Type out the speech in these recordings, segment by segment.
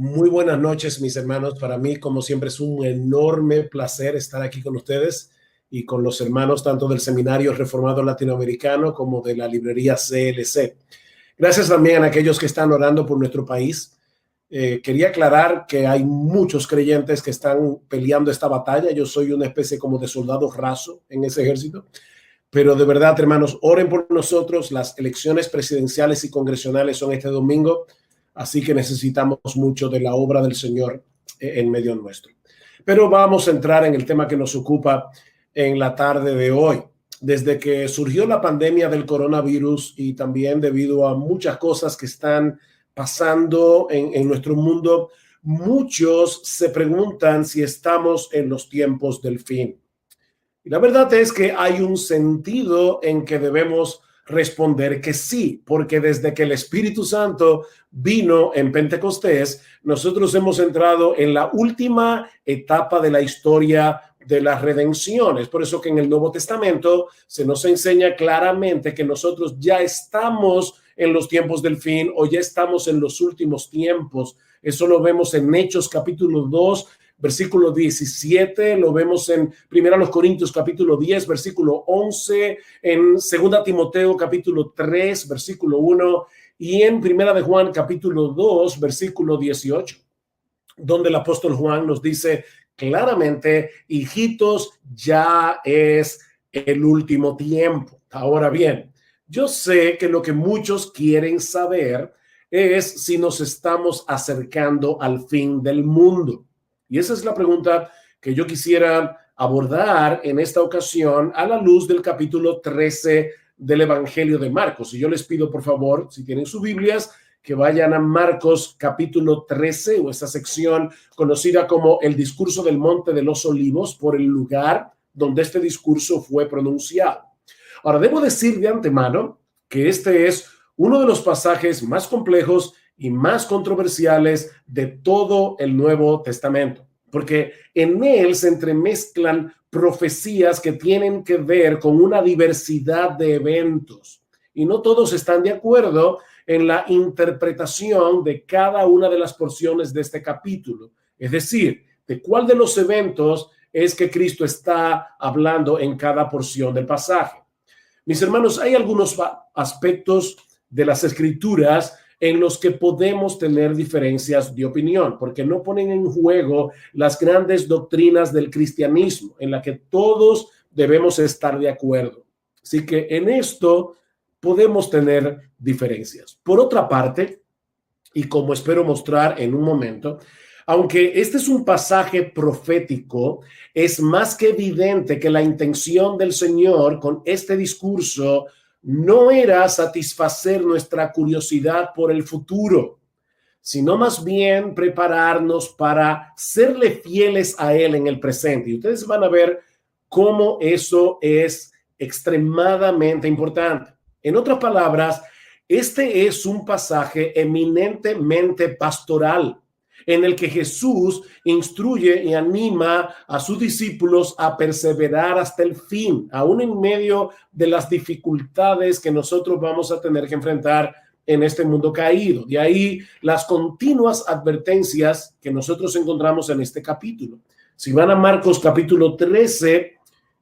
Muy buenas noches, mis hermanos. Para mí, como siempre, es un enorme placer estar aquí con ustedes y con los hermanos tanto del Seminario Reformado Latinoamericano como de la librería CLC. Gracias también a aquellos que están orando por nuestro país. Quería aclarar que hay muchos creyentes que están peleando esta batalla. Yo soy una especie como de soldado raso en ese ejército. Pero de verdad, hermanos, oren por nosotros. Las elecciones presidenciales y congresionales son este domingo. Así que necesitamos mucho de la obra del Señor en medio nuestro. Pero vamos a entrar en el tema que nos ocupa en la tarde de hoy. Desde que surgió la pandemia del coronavirus y también debido a muchas cosas que están pasando en nuestro mundo, muchos se preguntan si estamos en los tiempos del fin. Y la verdad es que hay un sentido en que debemos responder que sí, porque desde que el Espíritu Santo vino en Pentecostés, nosotros hemos entrado en la última etapa de la historia de la redención. Es por eso que en el Nuevo Testamento se nos enseña claramente que nosotros ya estamos en los tiempos del fin o ya estamos en los últimos tiempos. Eso lo vemos en Hechos capítulo 2, versículo 17, lo vemos en 1 Corintios capítulo 10, versículo 11, en 2 Timoteo capítulo 3, versículo 1 y en 1 de Juan capítulo 2, versículo 18, donde el apóstol Juan nos dice claramente, hijitos, ya es el último tiempo. Ahora bien, yo sé que lo que muchos quieren saber es si nos estamos acercando al fin del mundo. Y esa es la pregunta que yo quisiera abordar en esta ocasión a la luz del capítulo 13 del Evangelio de Marcos. Y yo les pido, por favor, si tienen sus Biblias, que vayan a Marcos capítulo 13 o esta sección conocida como el discurso del Monte de los Olivos por el lugar donde este discurso fue pronunciado. Ahora, debo decir de antemano que este es uno de los pasajes más complejos y más controversiales de todo el Nuevo Testamento, porque en él se entremezclan profecías que tienen que ver con una diversidad de eventos y no todos están de acuerdo en la interpretación de cada una de las porciones de este capítulo, es decir, de cuál de los eventos es que Cristo está hablando en cada porción del pasaje. Mis hermanos, hay algunos aspectos de las Escrituras en los que podemos tener diferencias de opinión, porque no ponen en juego las grandes doctrinas del cristianismo, en la que todos debemos estar de acuerdo. Así que en esto podemos tener diferencias. Por otra parte, y como espero mostrar en un momento, aunque este es un pasaje profético, es más que evidente que la intención del Señor con este discurso no era satisfacer nuestra curiosidad por el futuro, sino más bien prepararnos para serle fieles a Él en el presente. Y ustedes van a ver cómo eso es extremadamente importante. En otras palabras, este es un pasaje eminentemente pastoral, en el que Jesús instruye y anima a sus discípulos a perseverar hasta el fin, aún en medio de las dificultades que nosotros vamos a tener que enfrentar en este mundo caído. De ahí las continuas advertencias que nosotros encontramos en este capítulo. Si van a Marcos capítulo 13,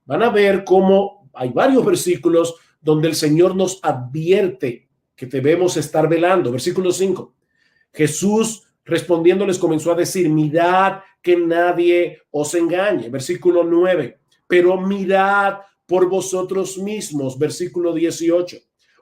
van a ver cómo hay varios versículos donde el Señor nos advierte que debemos estar velando. Versículo 5. Jesús respondiéndoles comenzó a decir, mirad que nadie os engañe. Versículo 9. Pero mirad por vosotros mismos. Versículo 18.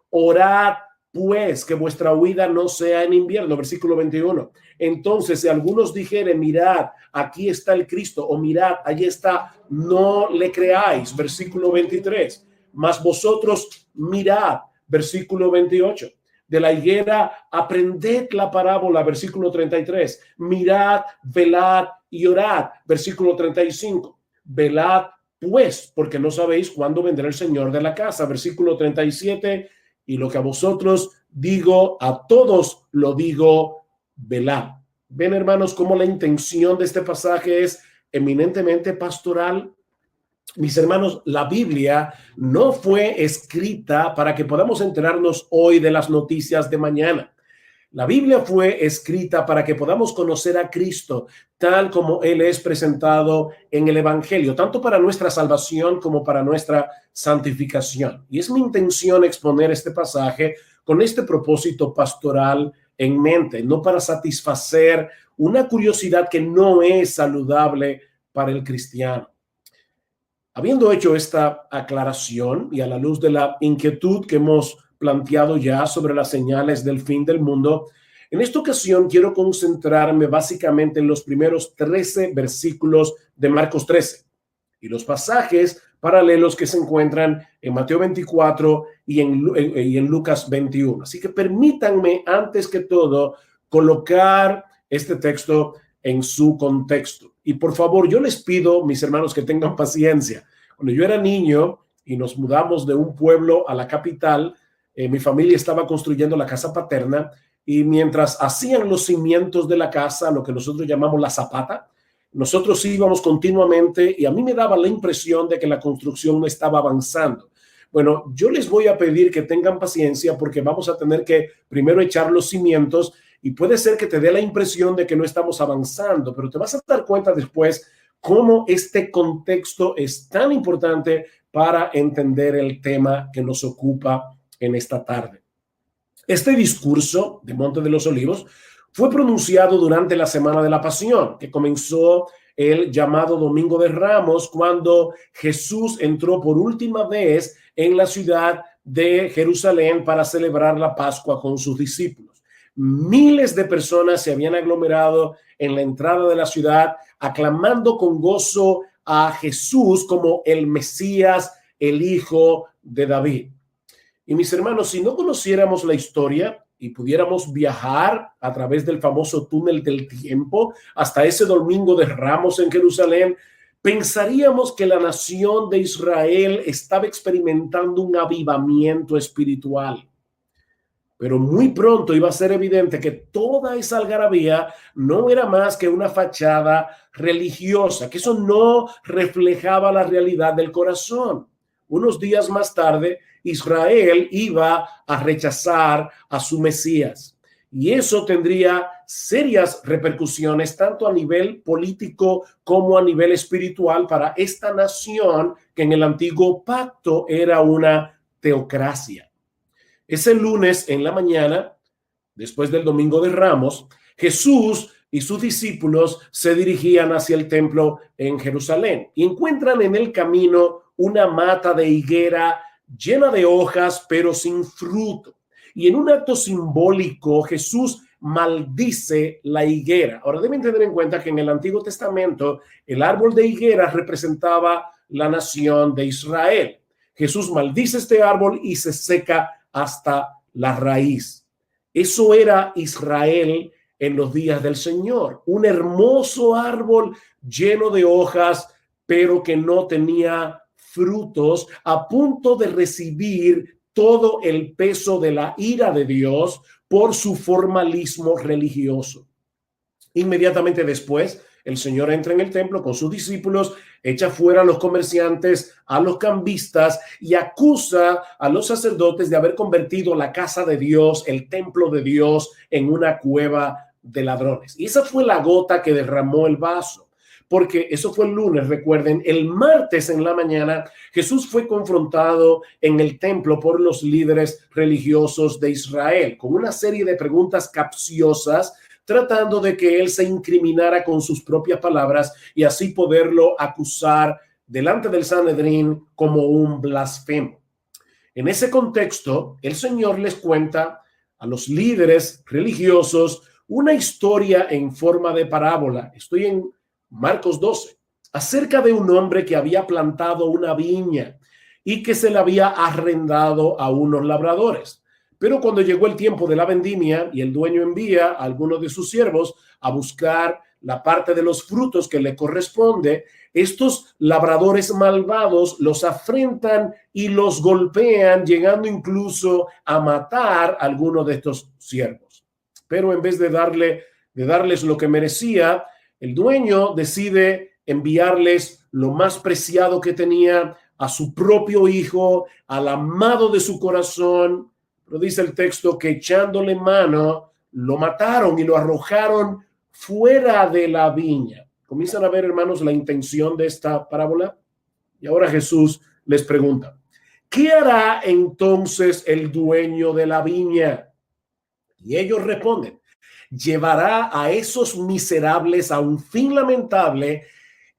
Orad pues que vuestra huida no sea en invierno. Versículo 21. Entonces, si algunos dijeren, mirad, aquí está el Cristo, o mirad, allí está, no le creáis. Versículo 23. Mas vosotros mirad. Versículo 28. De la higuera aprended la parábola, versículo 33. Mirad, velad y orad, versículo 35. Velad pues, porque no sabéis cuándo vendrá el Señor de la casa, versículo 37. Y lo que a vosotros digo, a todos lo digo, velad. Ven, hermanos, cómo la intención de este pasaje es eminentemente pastoral. Mis hermanos, la Biblia no fue escrita para que podamos enterarnos hoy de las noticias de mañana. La Biblia fue escrita para que podamos conocer a Cristo tal como Él es presentado en el Evangelio, tanto para nuestra salvación como para nuestra santificación. Y es mi intención exponer este pasaje con este propósito pastoral en mente, no para satisfacer una curiosidad que no es saludable para el cristiano. Habiendo hecho esta aclaración y a la luz de la inquietud que hemos planteado ya sobre las señales del fin del mundo, en esta ocasión quiero concentrarme básicamente en los primeros 13 versículos de Marcos 13 y los pasajes paralelos que se encuentran en Mateo 24 y en Lucas 21. Así que permítanme, antes que todo, colocar este texto en su contexto. Y por favor, yo les pido, mis hermanos, que tengan paciencia. Cuando yo era niño y nos mudamos de un pueblo a la capital, mi familia estaba construyendo la casa paterna y mientras hacían los cimientos de la casa, lo que nosotros llamamos la zapata, nosotros íbamos continuamente y a mí me daba la impresión de que la construcción no estaba avanzando. Bueno, yo les voy a pedir que tengan paciencia porque vamos a tener que primero echar los cimientos y puede ser que te dé la impresión de que no estamos avanzando, pero te vas a dar cuenta después cómo este contexto es tan importante para entender el tema que nos ocupa en esta tarde. Este discurso de Monte de los Olivos fue pronunciado durante la Semana de la Pasión, que comenzó el llamado Domingo de Ramos, cuando Jesús entró por última vez en la ciudad de Jerusalén para celebrar la Pascua con sus discípulos. Miles de personas se habían aglomerado en la entrada de la ciudad, aclamando con gozo a Jesús como el Mesías, el Hijo de David. Y mis hermanos, si no conociéramos la historia y pudiéramos viajar a través del famoso túnel del tiempo hasta ese Domingo de Ramos en Jerusalén, pensaríamos que la nación de Israel estaba experimentando un avivamiento espiritual. Pero muy pronto iba a ser evidente que toda esa algarabía no era más que una fachada religiosa, que eso no reflejaba la realidad del corazón. Unos días más tarde, Israel iba a rechazar a su Mesías. Y eso tendría serias repercusiones tanto a nivel político como a nivel espiritual para esta nación que en el antiguo pacto era una teocracia. Ese lunes en la mañana, después del Domingo de Ramos, Jesús y sus discípulos se dirigían hacia el templo en Jerusalén y encuentran en el camino una mata de higuera llena de hojas pero sin fruto. Y en un acto simbólico, Jesús maldice la higuera. Ahora deben tener en cuenta que en el Antiguo Testamento el árbol de higuera representaba la nación de Israel. Jesús maldice este árbol y se seca hasta la raíz. Eso era Israel en los días del Señor. Un hermoso árbol lleno de hojas, pero que no tenía frutos, a punto de recibir todo el peso de la ira de Dios por su formalismo religioso. Inmediatamente después, el Señor entra en el templo con sus discípulos, echa fuera a los comerciantes, a los cambistas y acusa a los sacerdotes de haber convertido la casa de Dios, el templo de Dios, en una cueva de ladrones. Y esa fue la gota que derramó el vaso, porque eso fue el lunes, recuerden. El martes en la mañana, Jesús fue confrontado en el templo por los líderes religiosos de Israel con una serie de preguntas capciosas, tratando de que él se incriminara con sus propias palabras y así poderlo acusar delante del Sanedrín como un blasfemo. En ese contexto, el Señor les cuenta a los líderes religiosos una historia en forma de parábola. Estoy en Marcos 12, acerca de un hombre que había plantado una viña y que se la había arrendado a unos labradores. Pero cuando llegó el tiempo de la vendimia y el dueño envía a algunos de sus siervos a buscar la parte de los frutos que le corresponde, estos labradores malvados los afrentan y los golpean, llegando incluso a matar a algunos de estos siervos. Pero en vez de darles lo que merecía, el dueño decide enviarles lo más preciado que tenía, a su propio hijo, al amado de su corazón. Pero dice el texto que echándole mano, lo mataron y lo arrojaron fuera de la viña. Comienzan a ver, hermanos, la intención de esta parábola. Y ahora Jesús les pregunta, ¿qué hará entonces el dueño de la viña? Y ellos responden, llevará a esos miserables a un fin lamentable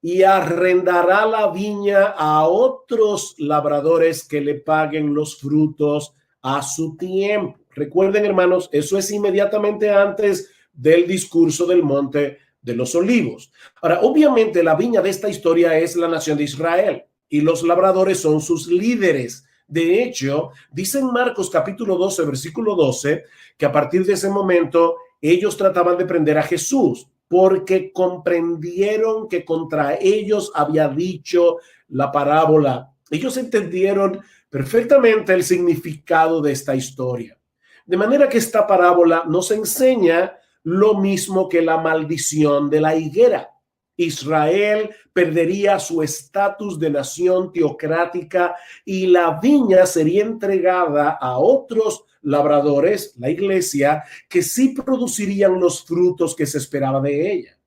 y arrendará la viña a otros labradores que le paguen los frutos a su tiempo. Recuerden, hermanos, eso es inmediatamente antes del discurso del Monte de los Olivos. Ahora, obviamente, la viña de esta historia es la nación de Israel y los labradores son sus líderes. De hecho, dice en Marcos capítulo 12, versículo 12, que a partir de ese momento ellos trataban de prender a Jesús porque comprendieron que contra ellos había dicho la parábola. Ellos entendieron perfectamente el significado de esta historia. De manera que esta parábola nos enseña lo mismo que la maldición de la higuera. Israel perdería su estatus de nación teocrática y la viña sería entregada a otros labradores, la iglesia, que sí producirían los frutos que se esperaba de ella.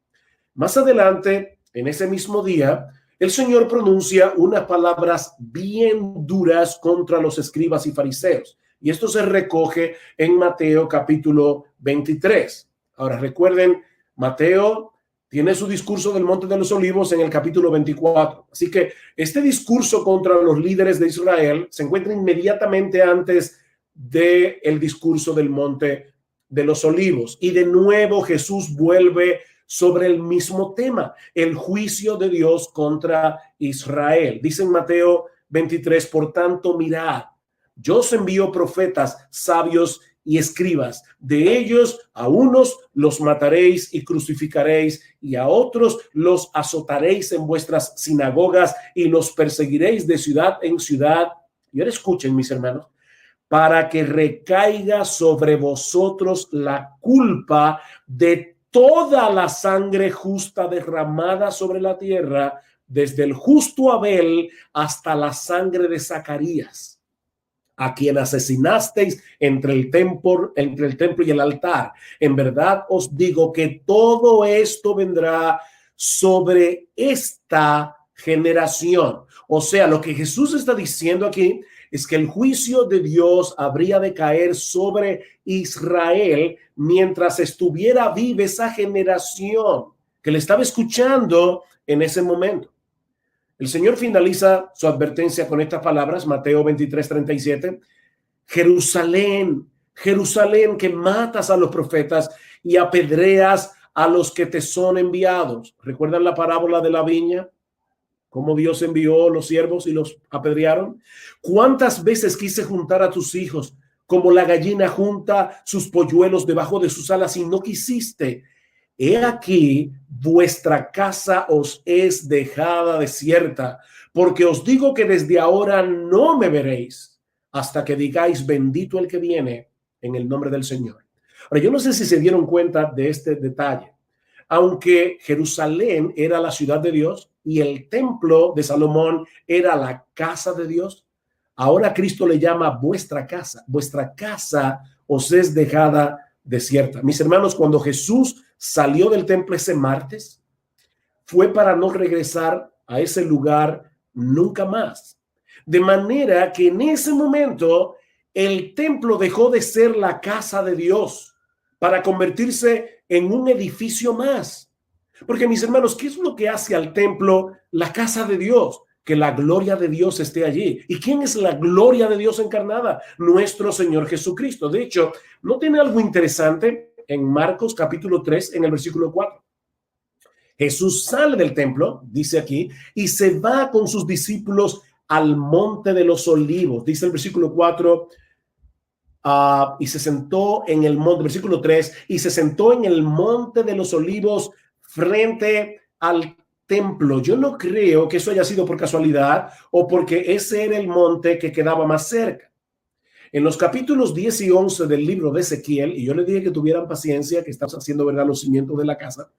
Más adelante, en ese mismo día, el Señor pronuncia unas palabras bien duras contra los escribas y fariseos. Y esto se recoge en Mateo capítulo 23. Ahora recuerden, Mateo tiene su discurso del Monte de los Olivos en el capítulo 24. Así que este discurso contra los líderes de Israel se encuentra inmediatamente antes del discurso del Monte de los Olivos. Y de nuevo Jesús vuelve sobre el mismo tema, el juicio de Dios contra Israel. Dice en Mateo 23, por tanto, mirad, yo os envío profetas, sabios y escribas. De ellos a unos los mataréis y crucificaréis, y a otros los azotaréis en vuestras sinagogas y los perseguiréis de ciudad en ciudad. Y ahora escuchen, mis hermanos, para que recaiga sobre vosotros la culpa de toda la sangre justa derramada sobre la tierra, desde el justo Abel hasta la sangre de Zacarías, a quien asesinasteis entre el templo y el altar. En verdad os digo que todo esto vendrá sobre esta generación. O sea, lo que Jesús está diciendo aquí es que el juicio de Dios habría de caer sobre Israel mientras estuviera viva esa generación que le estaba escuchando en ese momento. El Señor finaliza su advertencia con estas palabras, Mateo 23:37. Jerusalén, Jerusalén, que matas a los profetas y apedreas a los que te son enviados. ¿Recuerdan la parábola de la viña? ¿Cómo Dios envió los siervos y los apedrearon? ¿Cuántas veces quise juntar a tus hijos como la gallina junta sus polluelos debajo de sus alas y no quisiste? He aquí, vuestra casa os es dejada desierta, porque os digo que desde ahora no me veréis hasta que digáis bendito el que viene en el nombre del Señor. Ahora, yo no sé si se dieron cuenta de este detalle. Aunque Jerusalén era la ciudad de Dios y el templo de Salomón era la casa de Dios, ahora Cristo le llama vuestra casa os es dejada desierta. Mis hermanos, cuando Jesús salió del templo ese martes, fue para no regresar a ese lugar nunca más. De manera que en ese momento el templo dejó de ser la casa de Dios para convertirse en un edificio más. Porque, mis hermanos, ¿qué es lo que hace al templo la casa de Dios? Que la gloria de Dios esté allí. ¿Y quién es la gloria de Dios encarnada? Nuestro Señor Jesucristo. De hecho, ¿no tiene algo interesante en Marcos capítulo 3, en el versículo 4? Jesús sale del templo, dice aquí, y se va con sus discípulos al Monte de los Olivos. Dice el versículo 4, y se sentó en el monte, versículo 3, y se sentó en el Monte de los Olivos frente al templo. Yo no creo que eso haya sido por casualidad o porque ese era el monte que quedaba más cerca. En los capítulos 10 y 11 del libro de Ezequiel, y yo les dije que tuvieran paciencia, que estamos haciendo verdad los cimientos de la casa.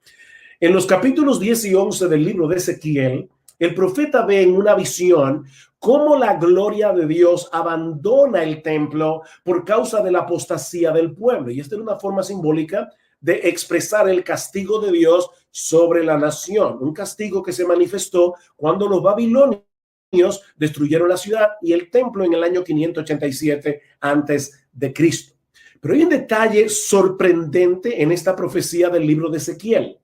En los capítulos 10 y 11 del libro de Ezequiel, El profeta ve en una visión cómo la gloria de Dios abandona el templo por causa de la apostasía del pueblo. Y esta es una forma simbólica de expresar el castigo de Dios sobre la nación. Un castigo que se manifestó cuando los babilonios destruyeron la ciudad y el templo en el año 587 antes de Cristo. Pero hay un detalle sorprendente en esta profecía del libro de Ezequiel.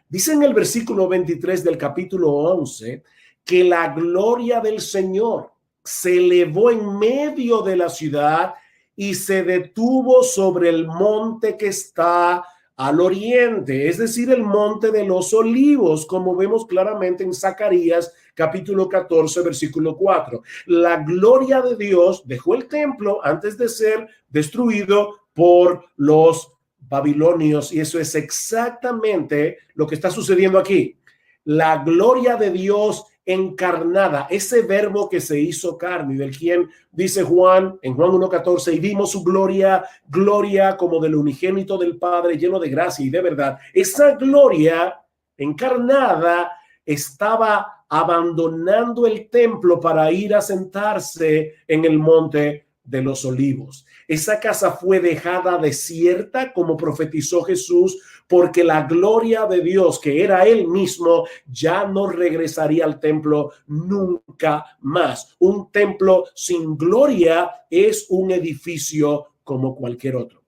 Dice en el versículo 23 del capítulo 11 que la gloria del Señor se elevó en medio de la ciudad y se detuvo sobre el monte que está al oriente, es decir, el monte de los olivos, como vemos claramente en Zacarías capítulo 14, versículo 4. La gloria de Dios dejó el templo antes de ser destruido por los babilonios, y eso es exactamente lo que está sucediendo aquí. La gloria de Dios encarnada, ese verbo que se hizo carne, del quien dice Juan en Juan 1:14, y vimos su gloria, gloria como del unigénito del Padre, lleno de gracia y de verdad. Esa gloria encarnada estaba abandonando el templo para ir a sentarse en el monte de los olivos. Esa casa fue dejada desierta, como profetizó Jesús, porque la gloria de Dios, que era él mismo, ya no regresaría al templo nunca más. Un templo sin gloria es un edificio como cualquier otro.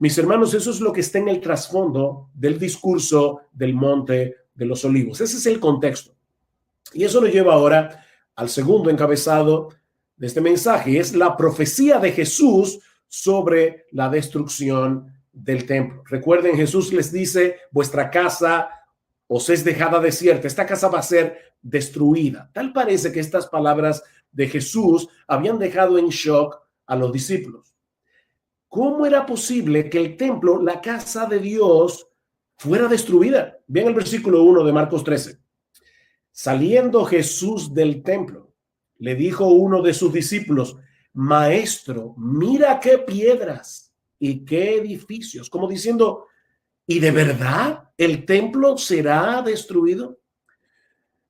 Mis hermanos, eso es lo que está en el trasfondo del discurso del Monte de los Olivos. Ese es el contexto. Y eso nos lleva ahora al segundo encabezado de este mensaje, es la profecía de Jesús sobre la destrucción del templo. Recuerden, Jesús les dice, vuestra casa os es dejada desierta, esta casa va a ser destruida. Tal parece que estas palabras de Jesús habían dejado en shock a los discípulos. ¿Cómo era posible que el templo, la casa de Dios, fuera destruida? Vean el versículo 1 de Marcos 13. Saliendo Jesús del templo, le dijo uno de sus discípulos, maestro, mira qué piedras y qué edificios, como diciendo, ¿y de verdad el templo será destruido?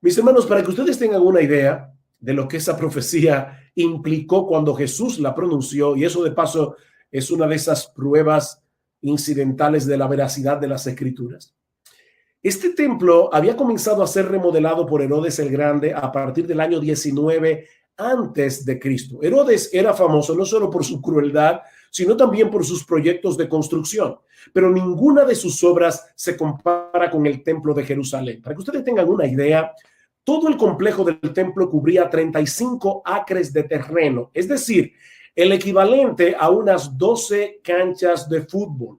Mis hermanos, para que ustedes tengan una idea de lo que esa profecía implicó cuando Jesús la pronunció, y eso de paso es una de esas pruebas incidentales de la veracidad de las Escrituras. Este templo había comenzado a ser remodelado por Herodes el Grande a partir del año 19 antes de Cristo. Herodes era famoso no solo por su crueldad, sino también por sus proyectos de construcción, pero ninguna de sus obras se compara con el templo de Jerusalén. Para que ustedes tengan una idea, todo el complejo del templo cubría 35 acres de terreno, es decir, el equivalente a unas 12 canchas de fútbol.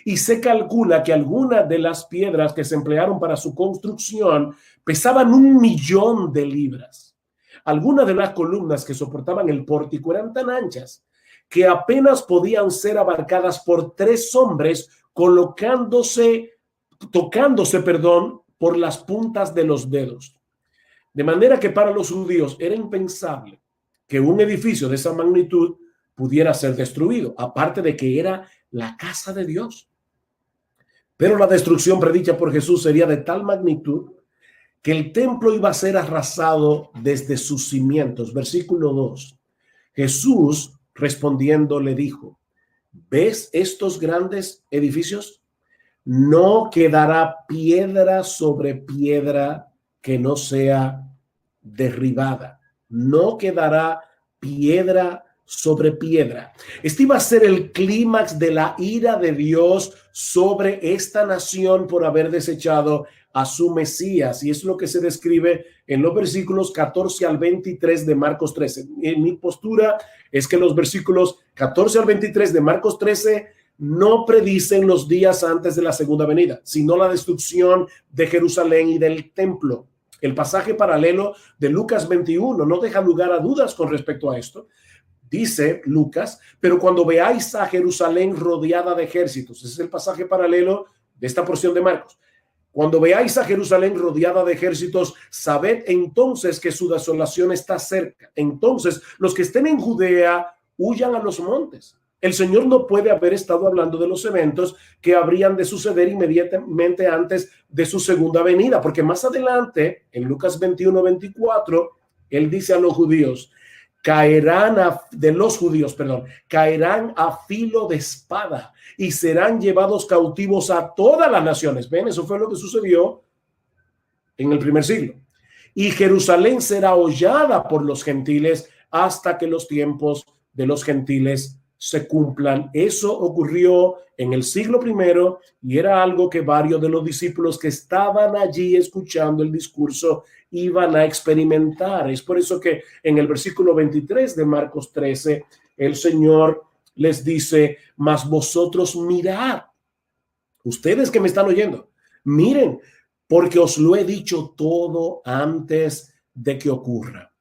Y se calcula que algunas de las piedras que se emplearon para su construcción pesaban 1.000.000 de libras. Algunas de las columnas que soportaban el pórtico eran tan anchas que apenas podían ser abarcadas por 3 hombres tocándose por las puntas de los dedos. De manera que para los judíos era impensable que un edificio de esa magnitud pudiera ser destruido, aparte de que era la casa de Dios. Pero la destrucción predicha por Jesús sería de tal magnitud que el templo iba a ser arrasado desde sus cimientos. Versículo 2. Jesús respondiendo le dijo, ¿ves estos grandes edificios? No quedará piedra sobre piedra que no sea derribada. No quedará piedra sobre piedra. Este iba a ser el clímax de la ira de Dios sobre esta nación por haber desechado a su Mesías, y es lo que se describe en los versículos 14 al 23 de Marcos 13. Mi postura es que los versículos 14 al 23 de Marcos 13 no predicen los días antes de la segunda venida, sino la destrucción de Jerusalén y del templo. El pasaje paralelo de Lucas 21 no deja lugar a dudas con respecto a esto. Dice Lucas, pero cuando veáis a Jerusalén rodeada de ejércitos, ese es el pasaje paralelo de esta porción de Marcos. Cuando veáis a Jerusalén rodeada de ejércitos, sabed entonces que su desolación está cerca. Entonces, los que estén en Judea, huyan a los montes. El Señor no puede haber estado hablando de los eventos que habrían de suceder inmediatamente antes de su segunda venida, porque más adelante, en Lucas 21-24, Él dice a los judíos, caerán a filo de espada y serán llevados cautivos a todas las naciones. ¿Ven? Eso fue lo que sucedió en el primer siglo. Y Jerusalén será hollada por los gentiles hasta que los tiempos de los gentiles se cumplan. Eso ocurrió en el siglo primero y era algo que varios de los discípulos que estaban allí escuchando el discurso iban a experimentar. Es por eso que en el versículo 23 de Marcos 13, el Señor les dice, mas vosotros mirad, ustedes que me están oyendo, miren, porque os lo he dicho todo antes de que ocurra.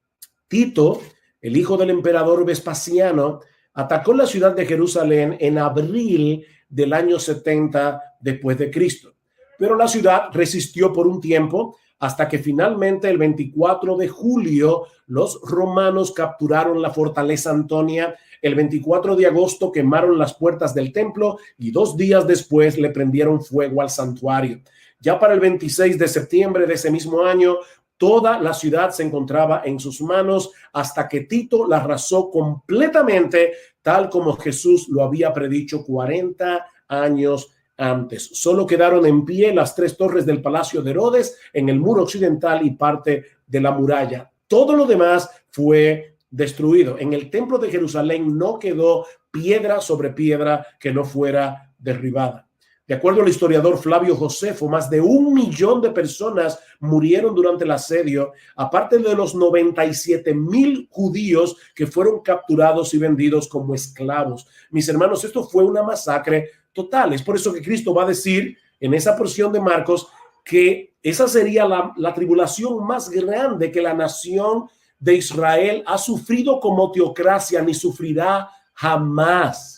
Tito, el hijo del emperador Vespasiano, atacó la ciudad de Jerusalén en abril del año 70 después de Cristo. Pero la ciudad resistió por un tiempo hasta que finalmente el 24 de julio los romanos capturaron la fortaleza Antonia. El 24 de agosto quemaron las puertas del templo y 2 días después le prendieron fuego al santuario. Ya para el 26 de septiembre de ese mismo año, toda la ciudad se encontraba en sus manos hasta que Tito la arrasó completamente, tal como Jesús lo había predicho 40 años antes. Solo quedaron en pie las 3 torres del palacio de Herodes en el muro occidental y parte de la muralla. Todo lo demás fue destruido. En el templo de Jerusalén no quedó piedra sobre piedra que no fuera derribada. De acuerdo al historiador Flavio Josefo, más de 1 millón de personas murieron durante el asedio, aparte de los 97,000 judíos que fueron capturados y vendidos como esclavos. Mis hermanos, esto fue una masacre total. Es por eso que Cristo va a decir en esa porción de Marcos que esa sería la tribulación más grande que la nación de Israel ha sufrido como teocracia, ni sufrirá jamás.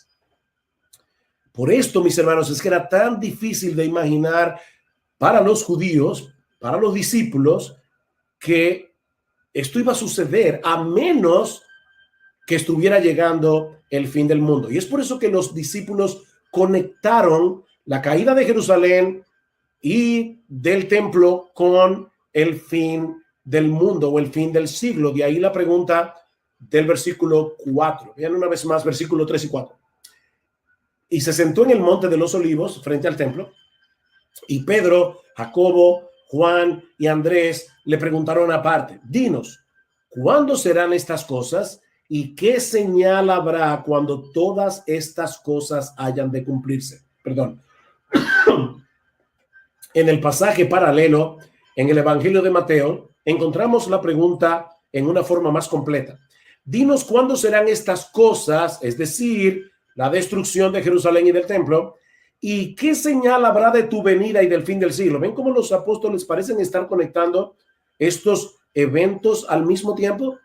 Por esto, mis hermanos, es que era tan difícil de imaginar para los judíos, para los discípulos, que esto iba a suceder a menos que estuviera llegando el fin del mundo. Y es por eso que los discípulos conectaron la caída de Jerusalén y del templo con el fin del mundo o el fin del siglo. De ahí la pregunta del versículo 4. Vean una vez más, versículo 3 y 4. Y se sentó en el monte de los olivos frente al templo, y Pedro, Jacobo, Juan y Andrés le preguntaron aparte, dinos, ¿cuándo serán estas cosas? ¿Y qué señal habrá cuando todas estas cosas hayan de cumplirse? Perdón. En el pasaje paralelo, en el Evangelio de Mateo, encontramos la pregunta en una forma más completa. Dinos cuándo serán estas cosas, es decir, la destrucción de Jerusalén y del templo, y qué señal habrá de tu venida y del fin del siglo. ¿Ven cómo los apóstoles parecen estar conectando estos eventos al mismo tiempo?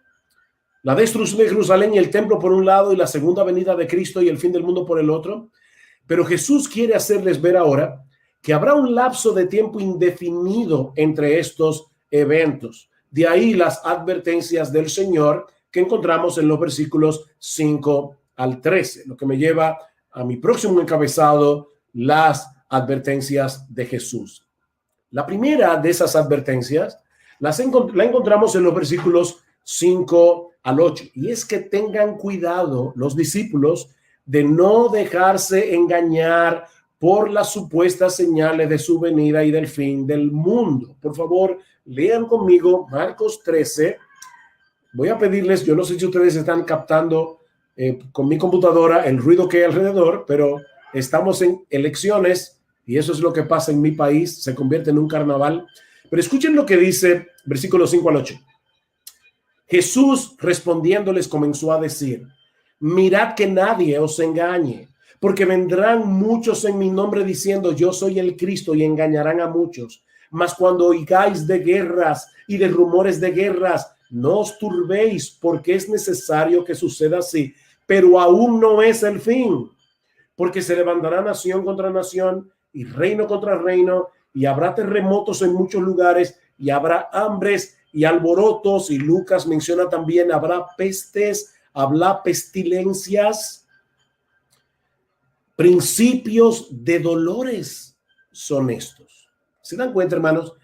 La destrucción de Jerusalén y el templo por un lado y la segunda venida de Cristo y el fin del mundo por el otro. Pero Jesús quiere hacerles ver ahora que habrá un lapso de tiempo indefinido entre estos eventos. De ahí las advertencias del Señor que encontramos en los versículos 5 al 13, lo que me lleva a mi próximo encabezado, las advertencias de Jesús. La primera de esas advertencias la encontramos en los versículos 5 al 8, y es que tengan cuidado los discípulos de no dejarse engañar por las supuestas señales de su venida y del fin del mundo. Por favor, lean conmigo Marcos 13. Voy a pedirles, yo no sé si ustedes están captando con mi computadora el ruido que hay alrededor, pero estamos en elecciones y eso es lo que pasa en mi país, se convierte en un carnaval. Pero escuchen lo que dice versículos 5 al 8. Jesús respondiéndoles comenzó a decir, mirad que nadie os engañe, porque vendrán muchos en mi nombre diciendo yo soy el Cristo y engañarán a muchos. Mas cuando oigáis de guerras y de rumores de guerras, no os turbéis, porque es necesario que suceda así, pero aún no es el fin, porque se levantará nación contra nación y reino contra reino, y habrá terremotos en muchos lugares, y habrá hambres y alborotos, y Lucas menciona también habrá pestes, habrá pestilencias. Principios de dolores son estos. ¿Se dan cuenta, hermanos?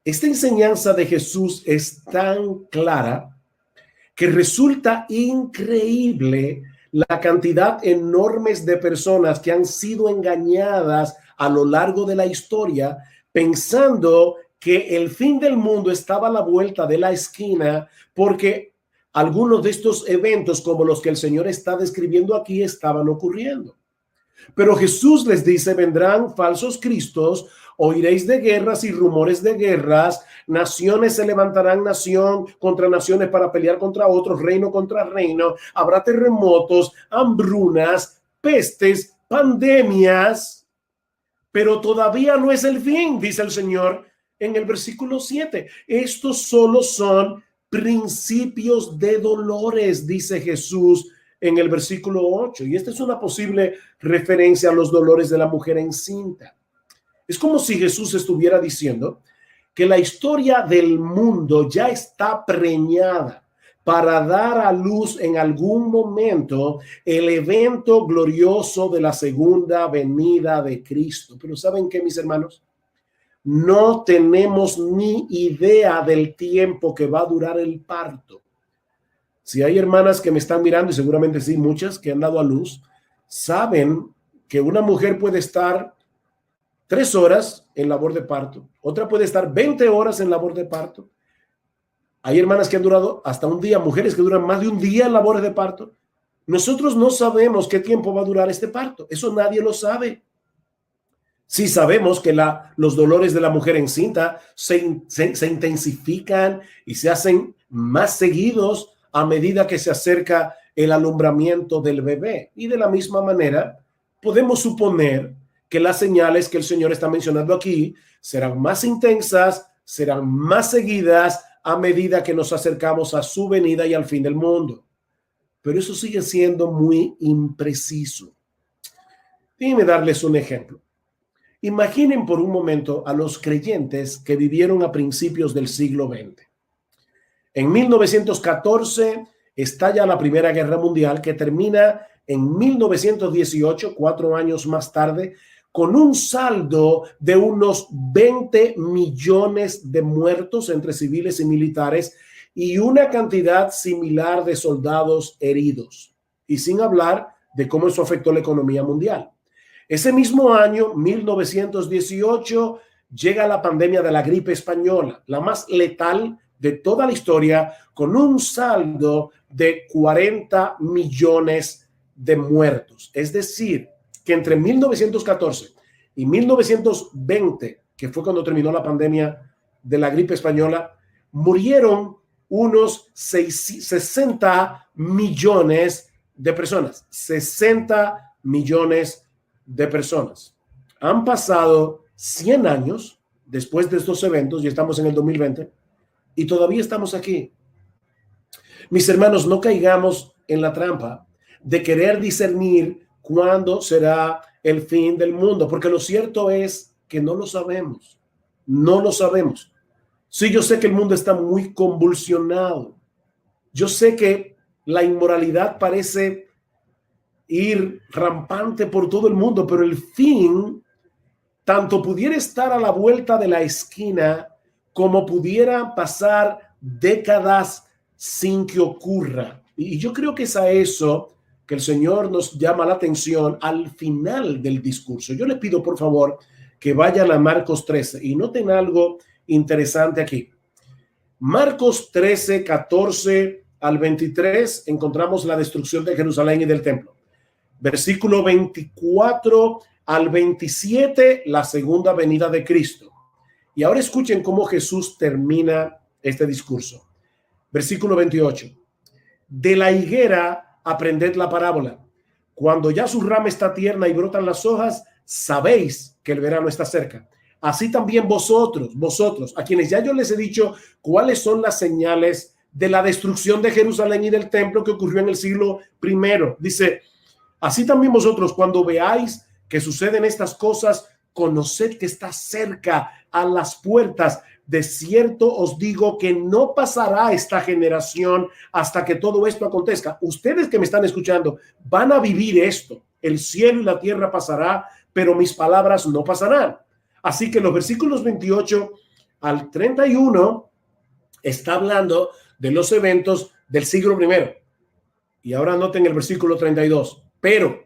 Esta enseñanza de Jesús es tan clara que resulta increíble la cantidad enorme de personas que han sido engañadas a lo largo de la historia pensando que el fin del mundo estaba a la vuelta de la esquina porque algunos de estos eventos como los que el Señor está describiendo aquí estaban ocurriendo. Pero Jesús les dice, vendrán falsos cristos, oiréis de guerras y rumores de guerras, naciones se levantarán nación contra naciones para pelear contra otros, reino contra reino, habrá terremotos, hambrunas, pestes, pandemias, pero todavía no es el fin, dice el Señor en el versículo 7. Estos solo son principios de dolores, dice Jesús en el versículo 8, y esta es una posible referencia a los dolores de la mujer encinta. Es como si Jesús estuviera diciendo que la historia del mundo ya está preñada para dar a luz en algún momento el evento glorioso de la segunda venida de Cristo. Pero ¿saben qué, mis hermanos? No tenemos ni idea del tiempo que va a durar el parto. Si hay hermanas que me están mirando, y seguramente sí, muchas que han dado a luz, saben que una mujer puede estar 3 horas en labor de parto, otra puede estar 20 horas en labor de parto. Hay hermanas que han durado hasta un día, mujeres que duran más de un día en labores de parto. Nosotros no sabemos qué tiempo va a durar este parto, eso nadie lo sabe. Sí sabemos que los dolores de la mujer encinta se intensifican y se hacen más seguidos a medida que se acerca el alumbramiento del bebé. Y de la misma manera, podemos suponer que las señales que el Señor está mencionando aquí serán más intensas, serán más seguidas a medida que nos acercamos a su venida y al fin del mundo. Pero eso sigue siendo muy impreciso. Déjenme darles un ejemplo. Imaginen por un momento a los creyentes que vivieron a principios del siglo XX. En 1914 estalla la Primera Guerra Mundial, que termina en 1918, 4 años más tarde, con un saldo de unos 20 millones de muertos entre civiles y militares y una cantidad similar de soldados heridos. Y sin hablar de cómo eso afectó la economía mundial. Ese mismo año, 1918, llega la pandemia de la gripe española, la más letal de toda la historia, con un saldo de 40 millones de muertos. Es decir, que entre 1914 y 1920, que fue cuando terminó la pandemia de la gripe española, murieron unos 60 millones de personas. 60 millones de personas. Han pasado 100 años después de estos eventos y estamos en el 2020 y todavía estamos aquí. Mis hermanos, no caigamos en la trampa de querer discernir cuándo será el fin del mundo, porque lo cierto es que no lo sabemos. No lo sabemos. Sí, yo sé que el mundo está muy convulsionado. Yo sé que la inmoralidad parece ir rampante por todo el mundo, pero el fin tanto pudiera estar a la vuelta de la esquina como pudiera pasar décadas sin que ocurra. Y yo creo que es a eso que el Señor nos llama la atención al final del discurso. Yo le pido, por favor, que vayan a Marcos 13 y noten algo interesante aquí. Marcos 13, 14 al 23, encontramos la destrucción de Jerusalén y del templo. Versículo 24 al 27, la segunda venida de Cristo. Y ahora escuchen cómo Jesús termina este discurso. Versículo 28. De la higuera aprended la parábola. Cuando ya su rama está tierna y brotan las hojas, sabéis que el verano está cerca. Así también vosotros, a quienes ya yo les he dicho cuáles son las señales de la destrucción de Jerusalén y del templo que ocurrió en el siglo I. Dice, así también vosotros, cuando veáis que suceden estas cosas, conoced que está cerca a las puertas. De cierto os digo que no pasará esta generación hasta que todo esto acontezca. Ustedes que me están escuchando van a vivir esto. el cielo y la tierra pasará, pero mis palabras no pasarán. Así que los versículos 28 al 31 está hablando de los eventos del siglo primero. Y ahora noten el versículo 32. Pero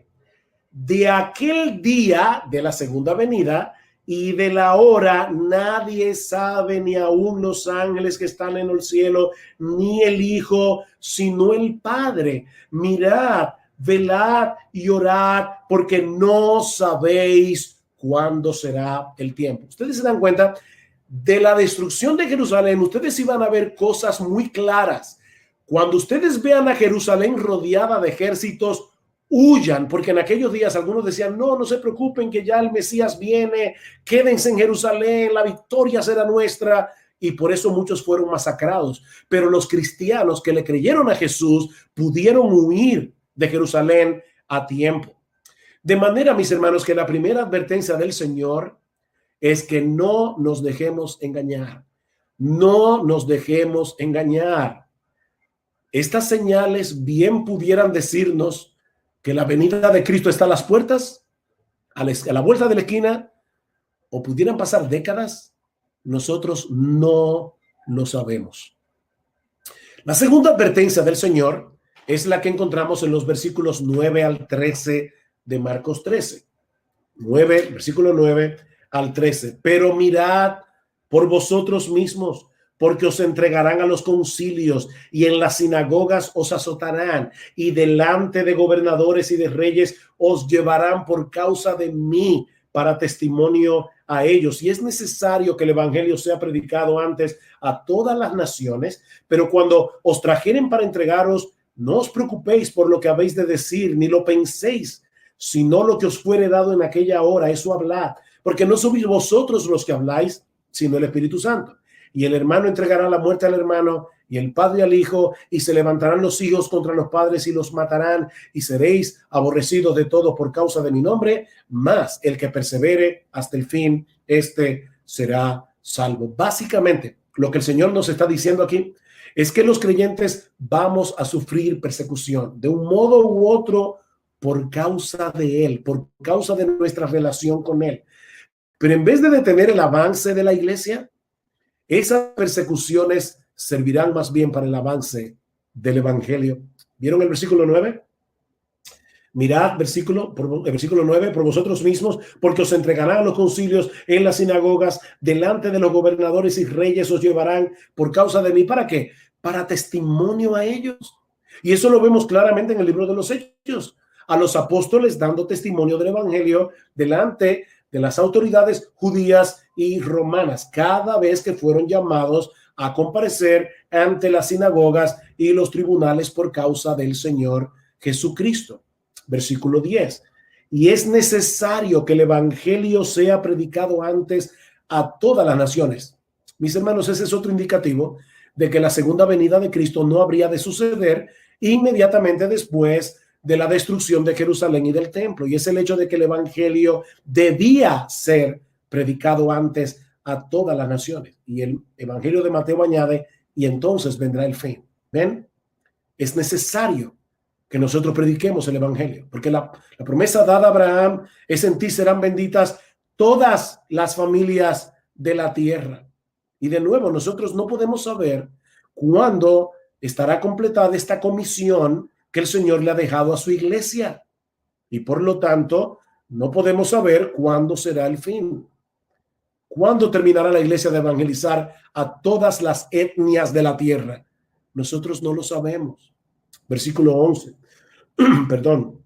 de aquel día de la segunda venida y de la hora nadie sabe, ni aun los ángeles que están en el cielo, ni el Hijo, sino el Padre. Mirad, velad y orad, porque no sabéis cuándo será el tiempo. Ustedes se dan cuenta de la destrucción de Jerusalén. Ustedes iban a ver cosas muy claras. Cuando ustedes vean a Jerusalén rodeada de ejércitos, huyan, porque en aquellos días algunos decían, no se preocupen que ya el Mesías viene, quédense en Jerusalén, la victoria será nuestra, y por eso muchos fueron masacrados. Pero los cristianos que le creyeron a Jesús pudieron huir de Jerusalén a tiempo. De manera, mis hermanos, que la primera advertencia del Señor es que no nos dejemos engañar. No nos dejemos engañar. Estas señales bien pudieran decirnos que la venida de Cristo está a las puertas, a la vuelta de la esquina, o pudieran pasar décadas. Nosotros no lo sabemos. La segunda advertencia del Señor es la que encontramos en los versículos 9 al 13 de Marcos 13. Versículo 9 al 13. Pero mirad por vosotros mismos, porque os entregarán a los concilios y en las sinagogas os azotarán y delante de gobernadores y de reyes os llevarán por causa de mí para testimonio a ellos. Y es necesario que el evangelio sea predicado antes a todas las naciones, pero cuando os trajeren para entregaros, no os preocupéis por lo que habéis de decir, ni lo penséis, sino lo que os fuere dado en aquella hora, eso hablad, porque no sois vosotros los que habláis, sino el Espíritu Santo. Y el hermano entregará la muerte al hermano y el padre al hijo, y se levantarán los hijos contra los padres y los matarán, y seréis aborrecidos de todos por causa de mi nombre, mas el que persevere hasta el fin, este será salvo. Básicamente, lo que el Señor nos está diciendo aquí es que los creyentes vamos a sufrir persecución de un modo u otro por causa de Él, por causa de nuestra relación con Él. Pero en vez de detener el avance de la iglesia, esas persecuciones servirán más bien para el avance del evangelio. ¿Vieron el versículo 9? Mirad, el versículo 9, por vosotros mismos, porque os entregarán a los concilios en las sinagogas, delante de los gobernadores y reyes os llevarán por causa de mí. ¿Para qué? Para testimonio a ellos. Y eso lo vemos claramente en el libro de los Hechos. A los apóstoles dando testimonio del evangelio delante de las autoridades judías y romanas, cada vez que fueron llamados a comparecer ante las sinagogas y los tribunales por causa del Señor Jesucristo. Versículo 10. Y es necesario que el evangelio sea predicado antes a todas las naciones. Mis hermanos, ese es otro indicativo de que la segunda venida de Cristo no habría de suceder inmediatamente después de la destrucción de Jerusalén y del templo, y es el hecho de que el evangelio debía ser predicado antes a todas las naciones. Y el evangelio de Mateo añade, y entonces vendrá el fin. ¿Ven? Es necesario que nosotros prediquemos el evangelio, porque la promesa dada a Abraham es: en ti serán benditas todas las familias de la tierra. Y de nuevo, nosotros no podemos saber cuándo estará completada esta comisión que el Señor le ha dejado a su iglesia, y por lo tanto no podemos saber cuándo será el fin. ¿Cuándo terminará la iglesia de evangelizar a todas las etnias de la tierra? Nosotros no lo sabemos. Versículo 11. Perdón.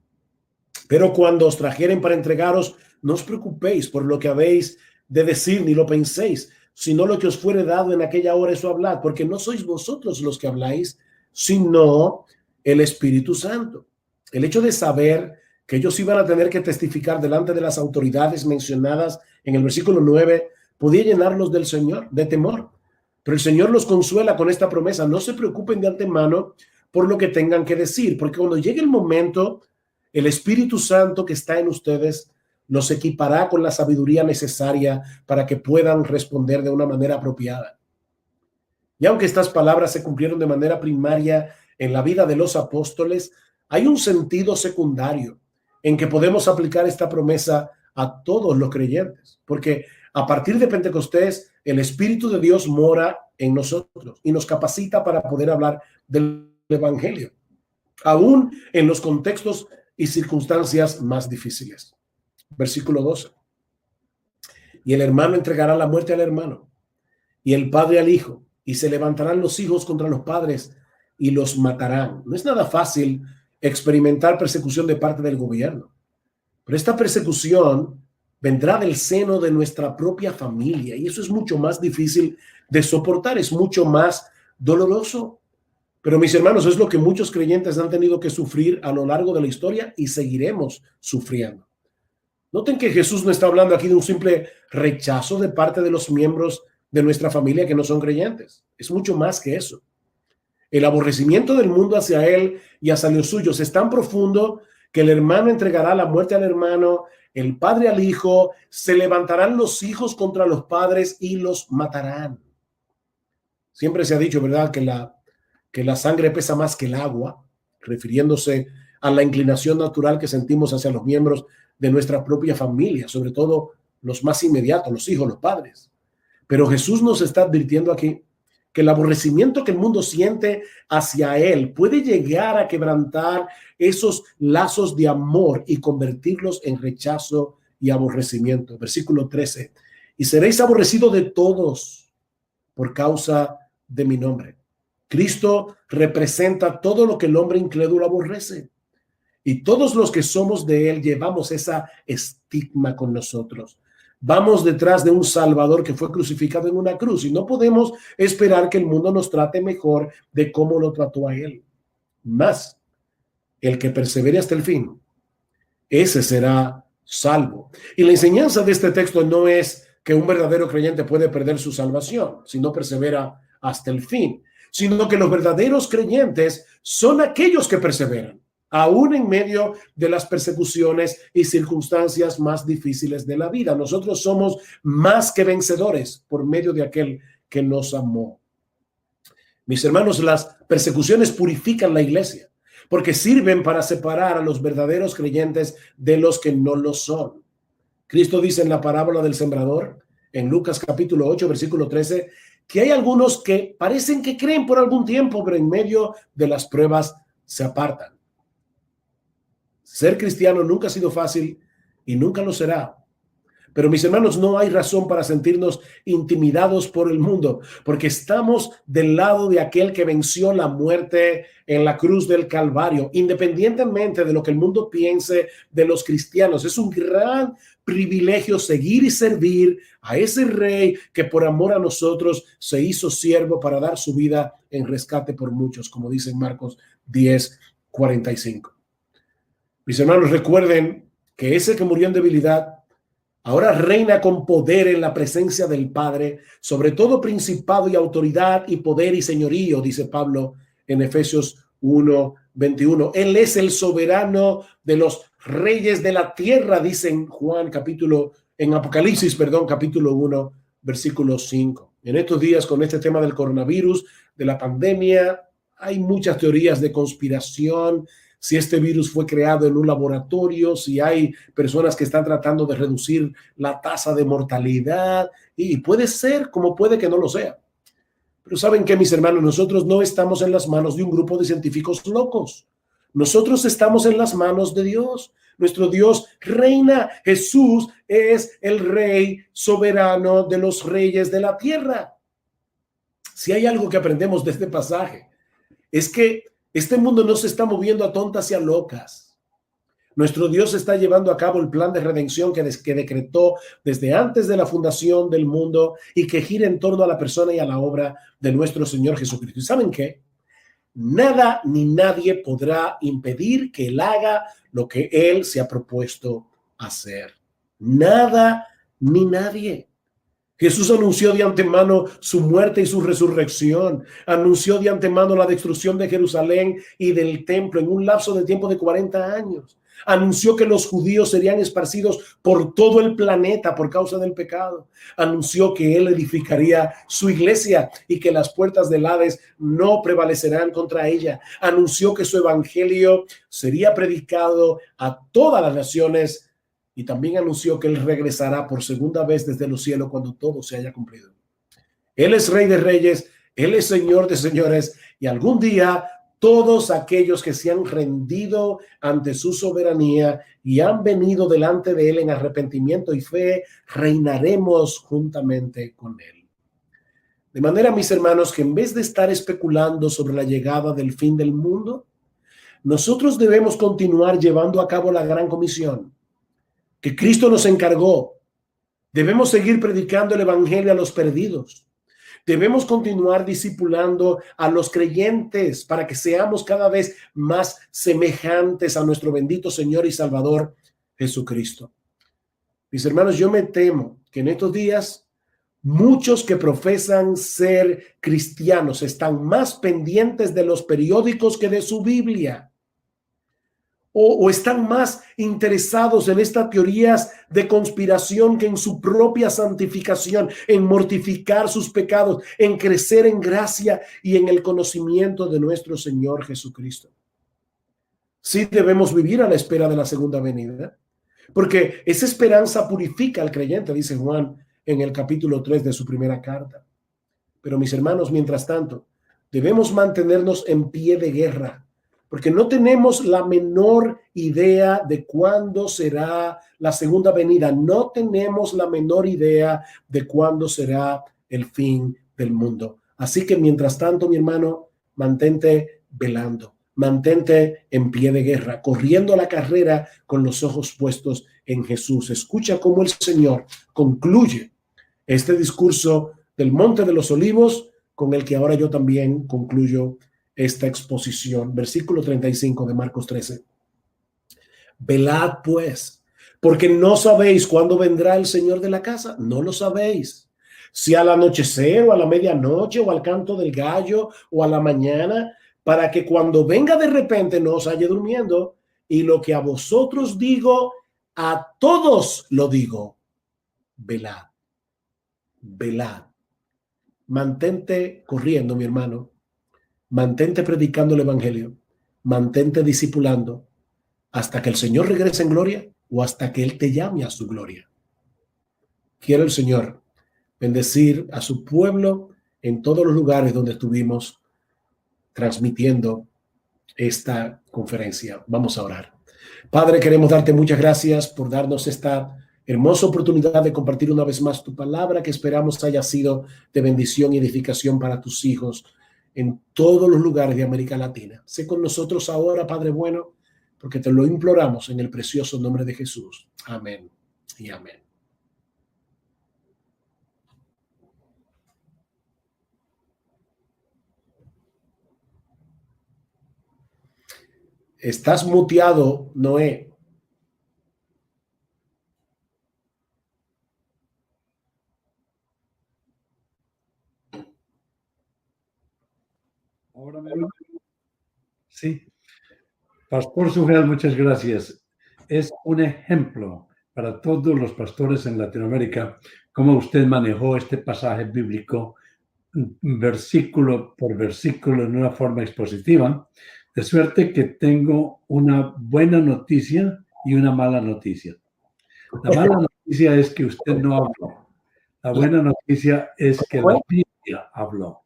Pero cuando os trajeren para entregaros, no os preocupéis por lo que habéis de decir, ni lo penséis, sino lo que os fuere dado en aquella hora, eso hablad, porque no sois vosotros los que habláis, sino el Espíritu Santo. El hecho de saber que ellos iban a tener que testificar delante de las autoridades mencionadas en el versículo 9 podía llenarlos del Señor, de temor. Pero el Señor los consuela con esta promesa: no se preocupen de antemano por lo que tengan que decir, porque cuando llegue el momento, el Espíritu Santo que está en ustedes los equipará con la sabiduría necesaria para que puedan responder de una manera apropiada. Y aunque estas palabras se cumplieron de manera primaria en la vida de los apóstoles, hay un sentido secundario en que podemos aplicar esta promesa a todos los creyentes, porque a partir de Pentecostés el Espíritu de Dios mora en nosotros y nos capacita para poder hablar del Evangelio, aún en los contextos y circunstancias más difíciles. Versículo 12. Y el hermano entregará la muerte al hermano, y el padre al hijo, y se levantarán los hijos contra los padres y los matarán. No es nada fácil experimentar persecución de parte del gobierno, pero esta persecución vendrá del seno de nuestra propia familia, y eso es mucho más difícil de soportar, es mucho más doloroso. Pero mis hermanos, es lo que muchos creyentes han tenido que sufrir a lo largo de la historia y seguiremos sufriendo. Noten que Jesús no está hablando aquí de un simple rechazo de parte de los miembros de nuestra familia que no son creyentes. Es mucho más que eso. El aborrecimiento del mundo hacia él y hacia los suyos es tan profundo que el hermano entregará la muerte al hermano, el padre al hijo, se levantarán los hijos contra los padres y los matarán. Siempre se ha dicho, ¿verdad?, que la sangre pesa más que el agua, refiriéndose a la inclinación natural que sentimos hacia los miembros de nuestra propia familia, sobre todo los más inmediatos, los hijos, los padres. Pero Jesús nos está advirtiendo aquí que el aborrecimiento que el mundo siente hacia él puede llegar a quebrantar esos lazos de amor y convertirlos en rechazo y aborrecimiento. Versículo 13. Y seréis aborrecidos de todos por causa de mi nombre. Cristo representa todo lo que el hombre incrédulo aborrece. Y todos los que somos de él llevamos esa estigma con nosotros. Vamos detrás de un Salvador que fue crucificado en una cruz y no podemos esperar que el mundo nos trate mejor de cómo lo trató a él. Más, el que persevere hasta el fin, ese será salvo. Y la enseñanza de este texto no es que un verdadero creyente puede perder su salvación si no persevera hasta el fin, sino que los verdaderos creyentes son aquellos que perseveran, aún en medio de las persecuciones y circunstancias más difíciles de la vida. Nosotros somos más que vencedores por medio de aquel que nos amó. Mis hermanos, las persecuciones purifican la iglesia porque sirven para separar a los verdaderos creyentes de los que no lo son. Cristo dice en la parábola del sembrador, en Lucas capítulo 8, versículo 13, que hay algunos que parecen que creen por algún tiempo, pero en medio de las pruebas se apartan. Ser cristiano nunca ha sido fácil y nunca lo será. Pero mis hermanos, no hay razón para sentirnos intimidados por el mundo, porque estamos del lado de aquel que venció la muerte en la cruz del Calvario, independientemente de lo que el mundo piense de los cristianos. Es un gran privilegio seguir y servir a ese rey que por amor a nosotros se hizo siervo para dar su vida en rescate por muchos, como dice en Marcos 10:45. Mis hermanos, recuerden que ese que murió en debilidad ahora reina con poder en la presencia del Padre, sobre todo principado y autoridad y poder y señorío, dice Pablo en Efesios 1:21. Él es el soberano de los reyes de la tierra, dice en Apocalipsis, capítulo 1, versículo 5. En estos días, con este tema del coronavirus, de la pandemia, hay muchas teorías de conspiración. Si este virus fue creado en un laboratorio, si hay personas que están tratando de reducir la tasa de mortalidad, y puede ser como puede que no lo sea. Pero ¿saben qué, mis hermanos? Nosotros no estamos en las manos de un grupo de científicos locos. Nosotros estamos en las manos de Dios. Nuestro Dios reina. Jesús es el rey soberano de los reyes de la tierra. Si hay algo que aprendemos de este pasaje, es que este mundo no se está moviendo a tontas y a locas. Nuestro Dios está llevando a cabo el plan de redención que decretó desde antes de la fundación del mundo y que gira en torno a la persona y a la obra de nuestro Señor Jesucristo. ¿Y saben qué? Nada ni nadie podrá impedir que Él haga lo que Él se ha propuesto hacer. Nada ni nadie. Jesús anunció de antemano su muerte y su resurrección. Anunció de antemano la destrucción de Jerusalén y del templo en un lapso de tiempo de 40 años. Anunció que los judíos serían esparcidos por todo el planeta por causa del pecado. Anunció que él edificaría su iglesia y que las puertas del Hades no prevalecerán contra ella. Anunció que su evangelio sería predicado a todas las naciones y también anunció que él regresará por segunda vez desde los cielos cuando todo se haya cumplido. Él es Rey de Reyes, Él es Señor de señores y algún día todos aquellos que se han rendido ante su soberanía y han venido delante de Él en arrepentimiento y fe, reinaremos juntamente con Él. De manera, mis hermanos, que en vez de estar especulando sobre la llegada del fin del mundo, nosotros debemos continuar llevando a cabo la gran comisión que Cristo nos encargó. Debemos seguir predicando el evangelio a los perdidos. Debemos continuar discipulando a los creyentes para que seamos cada vez más semejantes a nuestro bendito Señor y Salvador Jesucristo. Mis hermanos, yo me temo que en estos días muchos que profesan ser cristianos están más pendientes de los periódicos que de su Biblia. O están más interesados en estas teorías de conspiración que en su propia santificación, en mortificar sus pecados, en crecer en gracia y en el conocimiento de nuestro Señor Jesucristo. Sí debemos vivir a la espera de la segunda venida, porque esa esperanza purifica al creyente, dice Juan en el capítulo 3 de su primera carta. Pero mis hermanos, mientras tanto, debemos mantenernos en pie de guerra, porque no tenemos la menor idea de cuándo será la segunda venida. No tenemos la menor idea de cuándo será el fin del mundo. Así que mientras tanto, mi hermano, mantente velando, mantente en pie de guerra, corriendo la carrera con los ojos puestos en Jesús. Escucha cómo el Señor concluye este discurso del Monte de los Olivos, con el que ahora yo también concluyo esta exposición. Versículo 35 de Marcos 13. Velad pues, porque no sabéis cuándo vendrá el Señor de la casa. No lo sabéis. Si al anochecer o a la medianoche o al canto del gallo o a la mañana, para que cuando venga de repente no os halle durmiendo. Y lo que a vosotros digo, a todos lo digo. Velad. Velad. Mantente corriendo, mi hermano. Mantente predicando el evangelio, mantente discipulando hasta que el Señor regrese en gloria o hasta que Él te llame a su gloria. Quiere el Señor bendecir a su pueblo en todos los lugares donde estuvimos transmitiendo esta conferencia. Vamos a orar. Padre, queremos darte muchas gracias por darnos esta hermosa oportunidad de compartir una vez más tu palabra, que esperamos haya sido de bendición y edificación para tus hijos en todos los lugares de América Latina. Sé con nosotros ahora, Padre bueno, porque te lo imploramos en el precioso nombre de Jesús. Amén y amén. Estás muteado, Noé. Ahora me oyen. Sí. Pastor Sugel, muchas gracias. Es un ejemplo para todos los pastores en Latinoamérica cómo usted manejó este pasaje bíblico versículo por versículo en una forma expositiva, de suerte que tengo una buena noticia y una mala noticia. La mala noticia es que usted no habló. La buena noticia es que la Biblia habló.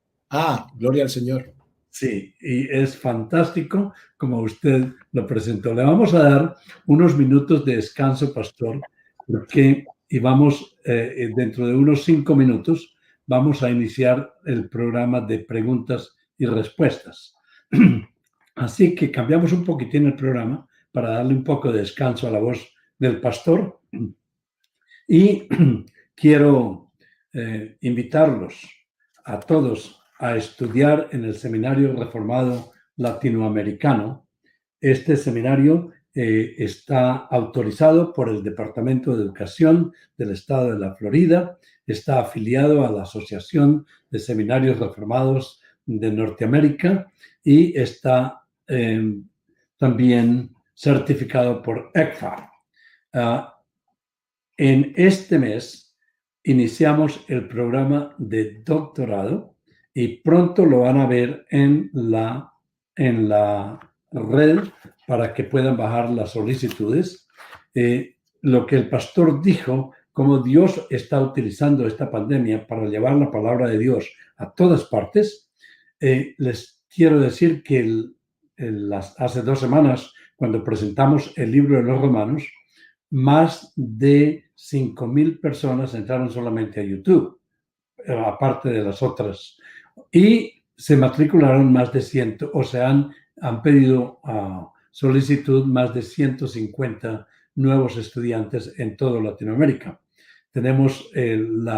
Gloria al Señor. Sí, y es fantástico como usted lo presentó. Le vamos a dar unos minutos de descanso, pastor, porque dentro de unos 5 minutos vamos a iniciar el programa de preguntas y respuestas. Así que cambiamos un poquitín el programa para darle un poco de descanso a la voz del pastor. Y quiero invitarlos a todos a estudiar en el Seminario Reformado Latinoamericano. Este seminario está autorizado por el Departamento de Educación del Estado de la Florida, está afiliado a la Asociación de Seminarios Reformados de Norteamérica y está también certificado por ECFA. En este mes iniciamos el programa de doctorado y pronto lo van a ver en la red para que puedan bajar las solicitudes. Lo que el pastor dijo, cómo Dios está utilizando esta pandemia para llevar la palabra de Dios a todas partes. Les quiero decir que hace 2 semanas, cuando presentamos el libro de los Romanos, más de 5,000 personas entraron solamente a YouTube, aparte de las otras, y se matricularon más de 100, o sea, han pedido solicitud más de 150 nuevos estudiantes en toda Latinoamérica. Tenemos el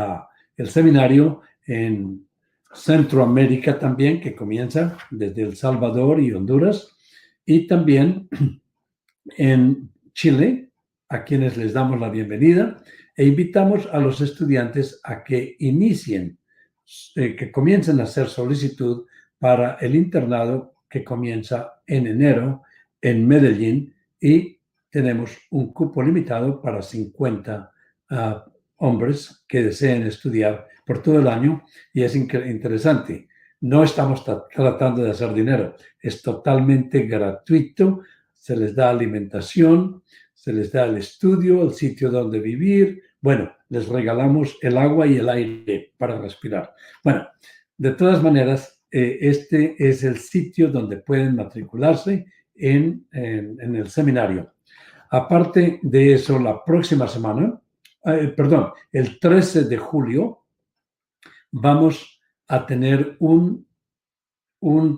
seminario en Centroamérica también, que comienza desde El Salvador y Honduras, y también en Chile, a quienes les damos la bienvenida, e invitamos a los estudiantes a que inicien, que comiencen a hacer solicitud para el internado que comienza en enero en Medellín, y tenemos un cupo limitado para 50 hombres que deseen estudiar por todo el año, y es interesante. No estamos tratando de hacer dinero, es totalmente gratuito, se les da alimentación, se les da el estudio, el sitio donde vivir. Bueno, les regalamos el agua y el aire para respirar. Bueno, de todas maneras, este es el sitio donde pueden matricularse en el seminario. Aparte de eso, la próxima semana, el 13 de julio, vamos a tener un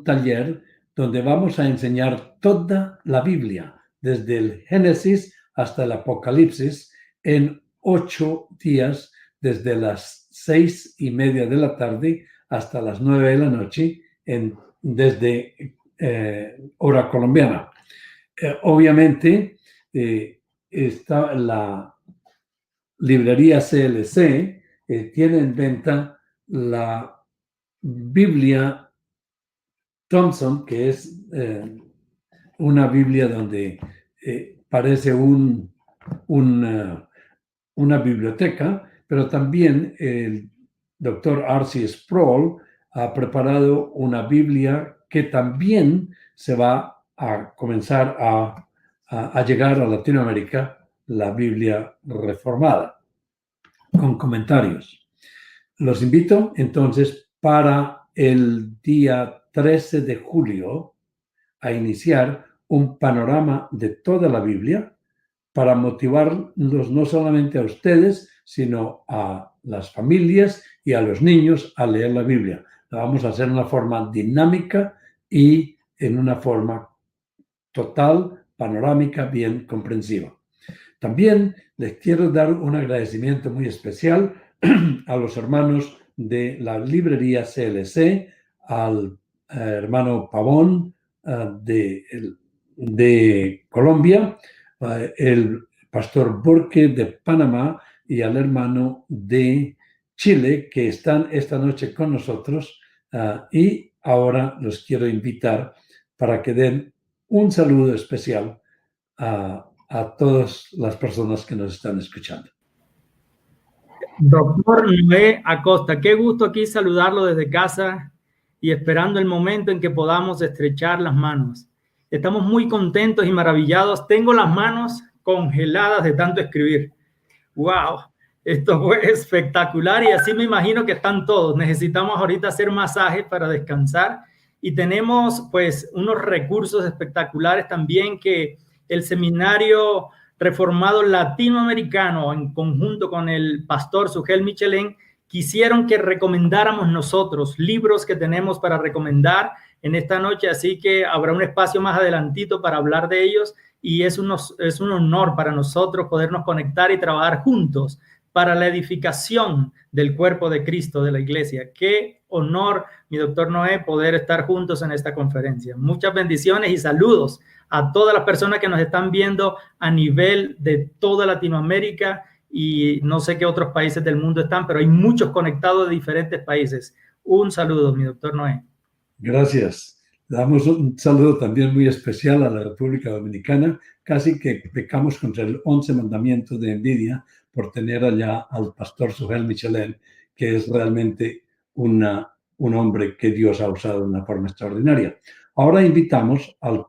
taller donde vamos a enseñar toda la Biblia, desde el Génesis hasta el Apocalipsis, en 8 días, desde las 6:30 de la tarde hasta las 9 de la noche, desde hora colombiana. Obviamente, está la librería CLC, tiene en venta la Biblia Thompson, que es una Biblia donde parece una biblioteca, pero también el doctor R.C. Sproul ha preparado una Biblia que también se va a comenzar a llegar a Latinoamérica, la Biblia reformada, con comentarios. Los invito entonces para el día 13 de julio a iniciar un panorama de toda la Biblia para motivarlos no solamente a ustedes, sino a las familias y a los niños a leer la Biblia. La vamos a hacer de una forma dinámica y en una forma total, panorámica, bien comprensiva. También les quiero dar un agradecimiento muy especial a los hermanos de la librería CLC, al hermano Pavón de Colombia, el pastor Borque de Panamá y al hermano de Chile, que están esta noche con nosotros, y ahora los quiero invitar para que den un saludo especial a todas las personas que nos están escuchando. Doctor Noé Acosta, qué gusto aquí saludarlo desde casa y esperando el momento en que podamos estrechar las manos. Estamos muy contentos y maravillados. Tengo las manos congeladas de tanto escribir. ¡Wow! Esto fue espectacular y así me imagino que están todos. Necesitamos ahorita hacer masajes para descansar y tenemos pues unos recursos espectaculares también que el Seminario Reformado Latinoamericano, en conjunto con el pastor Sugel Michelén, quisieron que recomendáramos nosotros libros que tenemos para recomendar en esta noche, así que habrá un espacio más adelantito para hablar de ellos y es un honor para nosotros podernos conectar y trabajar juntos para la edificación del cuerpo de Cristo, de la iglesia. Qué honor, mi doctor Noé, poder estar juntos en esta conferencia. Muchas bendiciones y saludos a todas las personas que nos están viendo a nivel de toda Latinoamérica y no sé qué otros países del mundo están, pero hay muchos conectados de diferentes países. Un saludo, mi doctor Noé. Gracias. Damos un saludo también muy especial a la República Dominicana. Casi que pecamos contra el 11 mandamiento de envidia por tener allá al pastor Sujel Michelén, que es realmente un hombre que Dios ha usado de una forma extraordinaria. Ahora invitamos al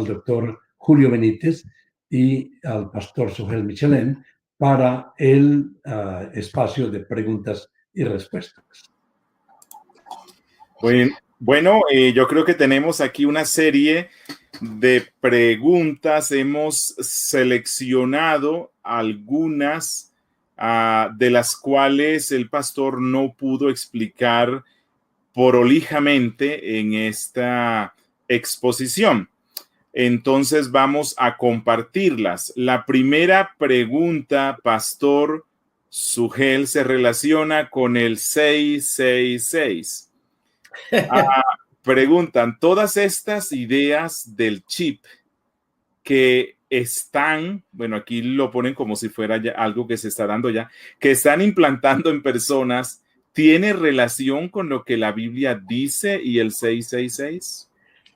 doctor Julio Benítez y al pastor Sujel Michelén para el espacio de preguntas y respuestas. Bueno, yo creo que tenemos aquí una serie de preguntas. Hemos seleccionado algunas de las cuales el pastor no pudo explicar prolijamente en esta exposición. Entonces vamos a compartirlas. La primera pregunta, pastor Sujel, se relaciona con el 666. Preguntan, todas estas ideas del chip que están, bueno, aquí lo ponen como si fuera ya algo que se está dando ya, que están implantando en personas, ¿tiene relación con lo que la Biblia dice y el 666?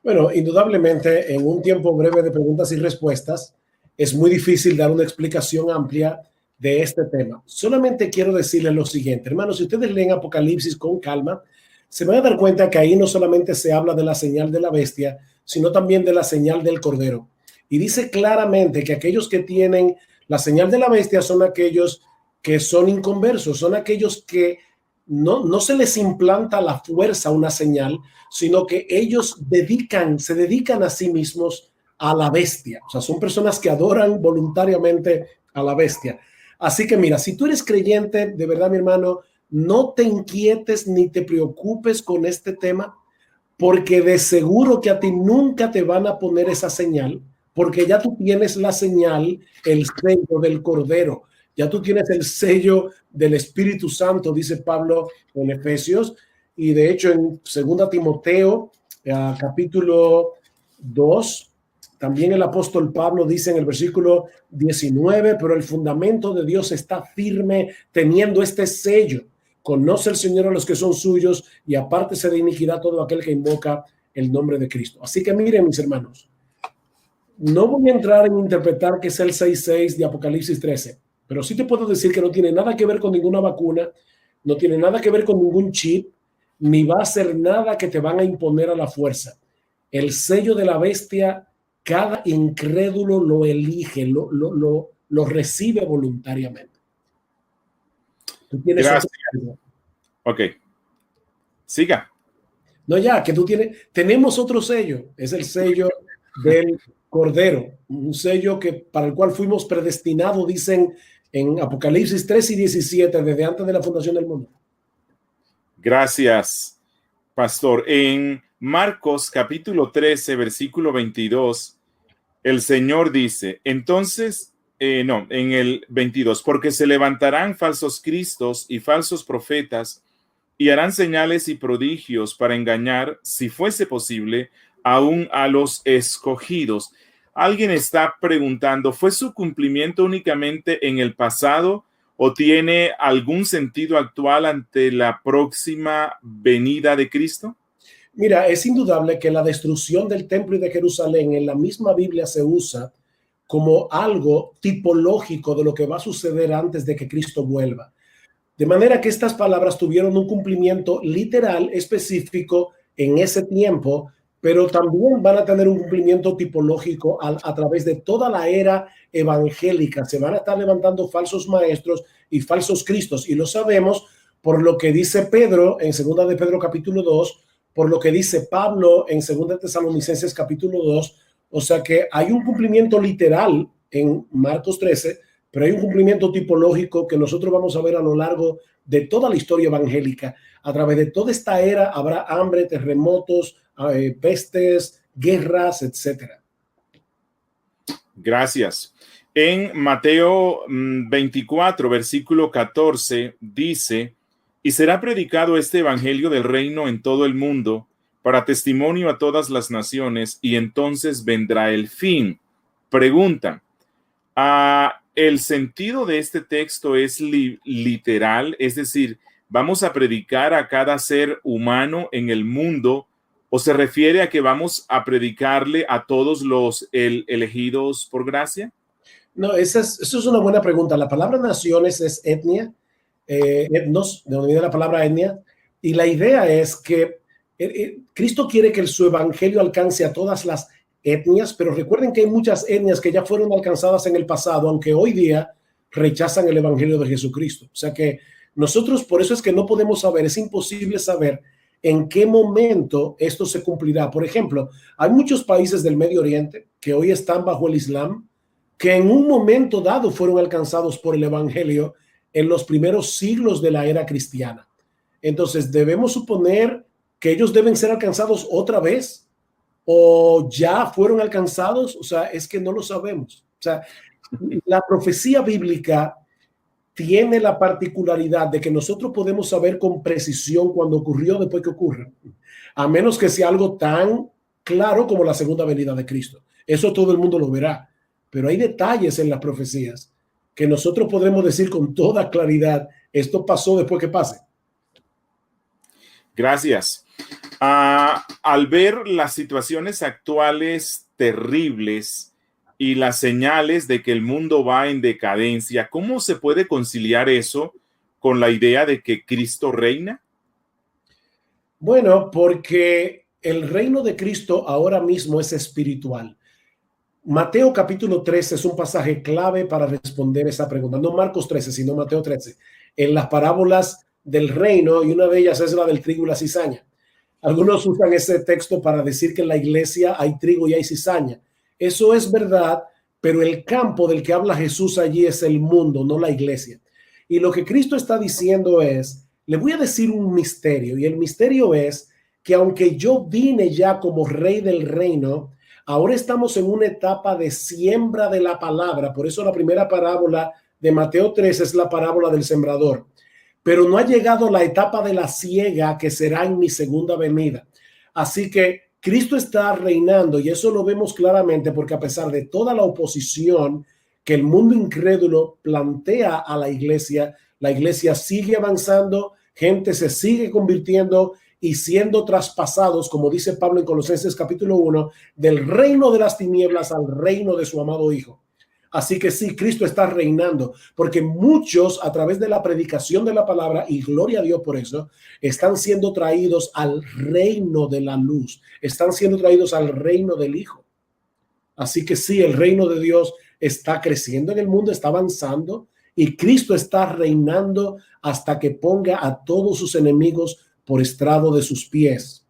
Bueno, indudablemente, en un tiempo breve de preguntas y respuestas, es muy difícil dar una explicación amplia de este tema. Solamente quiero decirles lo siguiente, hermanos, si ustedes leen Apocalipsis con calma, se van a dar cuenta que ahí no solamente se habla de la señal de la bestia, sino también de la señal del cordero. Y dice claramente que aquellos que tienen la señal de la bestia son aquellos que son inconversos, son aquellos que no se les implanta a la fuerza una señal, sino que ellos se dedican a sí mismos a la bestia. O sea, son personas que adoran voluntariamente a la bestia. Así que mira, si tú eres creyente, de verdad, mi hermano, no te inquietes ni te preocupes con este tema, porque de seguro que a ti nunca te van a poner esa señal, porque ya tú tienes la señal, el sello del Cordero, ya tú tienes el sello del Espíritu Santo, dice Pablo en Efesios, y de hecho en 2 Timoteo, capítulo 2, también el apóstol Pablo dice en el versículo 19, pero el fundamento de Dios está firme teniendo este sello. Conoce el Señor a los que son suyos y apártese de iniquidad todo aquel que invoca el nombre de Cristo. Así que miren, mis hermanos, no voy a entrar en interpretar que es el 6.6 de Apocalipsis 13, pero sí te puedo decir que no tiene nada que ver con ninguna vacuna, no tiene nada que ver con ningún chip, ni va a ser nada que te van a imponer a la fuerza. El sello de la bestia, cada incrédulo lo elige, lo recibe voluntariamente. Gracias. Ok. Siga. No, ya, que tenemos otro sello, es el sello del Cordero, un sello para el cual fuimos predestinados, dicen en Apocalipsis 3 y 17, desde antes de la fundación del mundo. Gracias, pastor. En Marcos capítulo 13, versículo 22, el Señor dice, entonces, en el 22, porque se levantarán falsos cristos y falsos profetas y harán señales y prodigios para engañar, si fuese posible, aún a los escogidos. Alguien está preguntando, ¿fue su cumplimiento únicamente en el pasado o tiene algún sentido actual ante la próxima venida de Cristo? Mira, es indudable que la destrucción del templo y de Jerusalén en la misma Biblia se usa como algo tipológico de lo que va a suceder antes de que Cristo vuelva. De manera que estas palabras tuvieron un cumplimiento literal específico en ese tiempo, pero también van a tener un cumplimiento tipológico a través de toda la era evangélica. Se van a estar levantando falsos maestros y falsos cristos, y lo sabemos por lo que dice Pedro en 2 de Pedro capítulo 2, por lo que dice Pablo en 2 de Tesalonicenses capítulo 2, o sea que hay un cumplimiento literal en Marcos 13, pero hay un cumplimiento tipológico que nosotros vamos a ver a lo largo de toda la historia evangélica. A través de toda esta era habrá hambre, terremotos, pestes, guerras, etcétera. Gracias. En Mateo 24, versículo 14, dice, y será predicado este evangelio del reino en todo el mundo para testimonio a todas las naciones, y entonces vendrá el fin. Pregunta, ¿el sentido de este texto es literal? Es decir, ¿vamos a predicar a cada ser humano en el mundo ¿O se refiere a que vamos a predicarle a todos los elegidos por gracia? No, eso es una buena pregunta. La palabra naciones es etnia, etnos, de donde viene la palabra etnia, y la idea es que Cristo quiere que su evangelio alcance a todas las etnias, pero recuerden que hay muchas etnias que ya fueron alcanzadas en el pasado, aunque hoy día rechazan el evangelio de Jesucristo. O sea que nosotros, por eso es que no podemos saber, es imposible saber en qué momento esto se cumplirá. Por ejemplo, hay muchos países del Medio Oriente que hoy están bajo el Islam, que en un momento dado fueron alcanzados por el evangelio en los primeros siglos de la era cristiana. Entonces, debemos suponer que ellos deben ser alcanzados otra vez o ya fueron alcanzados. O sea, es que no lo sabemos. O sea, la profecía bíblica tiene la particularidad de que nosotros podemos saber con precisión cuándo ocurrió después que ocurra, a menos que sea algo tan claro como la segunda venida de Cristo. Eso todo el mundo lo verá, pero hay detalles en las profecías que nosotros podremos decir con toda claridad, esto pasó después que pase. Gracias. Al ver las situaciones actuales terribles y las señales de que el mundo va en decadencia, ¿cómo se puede conciliar eso con la idea de que Cristo reina? Bueno, porque el reino de Cristo ahora mismo es espiritual. Mateo capítulo 13 es un pasaje clave para responder esa pregunta. No Marcos 13, sino Mateo 13. En las parábolas del reino, y una de ellas es la del trigo y la cizaña. Algunos usan ese texto para decir que en la iglesia hay trigo y hay cizaña. Eso es verdad, pero el campo del que habla Jesús allí es el mundo, no la iglesia. Y lo que Cristo está diciendo es, le voy a decir un misterio, y el misterio es que aunque yo vine ya como rey del reino, ahora estamos en una etapa de siembra de la palabra. Por eso la primera parábola de Mateo 3 es la parábola del sembrador. Pero no ha llegado la etapa de la siega que será en mi segunda venida. Así que Cristo está reinando y eso lo vemos claramente porque a pesar de toda la oposición que el mundo incrédulo plantea a la iglesia sigue avanzando, gente se sigue convirtiendo y siendo traspasados, como dice Pablo en Colosenses capítulo 1, del reino de las tinieblas al reino de su amado Hijo. Así que sí, Cristo está reinando, porque muchos a través de la predicación de la palabra, y gloria a Dios por eso, están siendo traídos al reino de la luz, están siendo traídos al reino del Hijo. Así que sí, el reino de Dios está creciendo en el mundo, está avanzando, y Cristo está reinando hasta que ponga a todos sus enemigos por estrado de sus pies.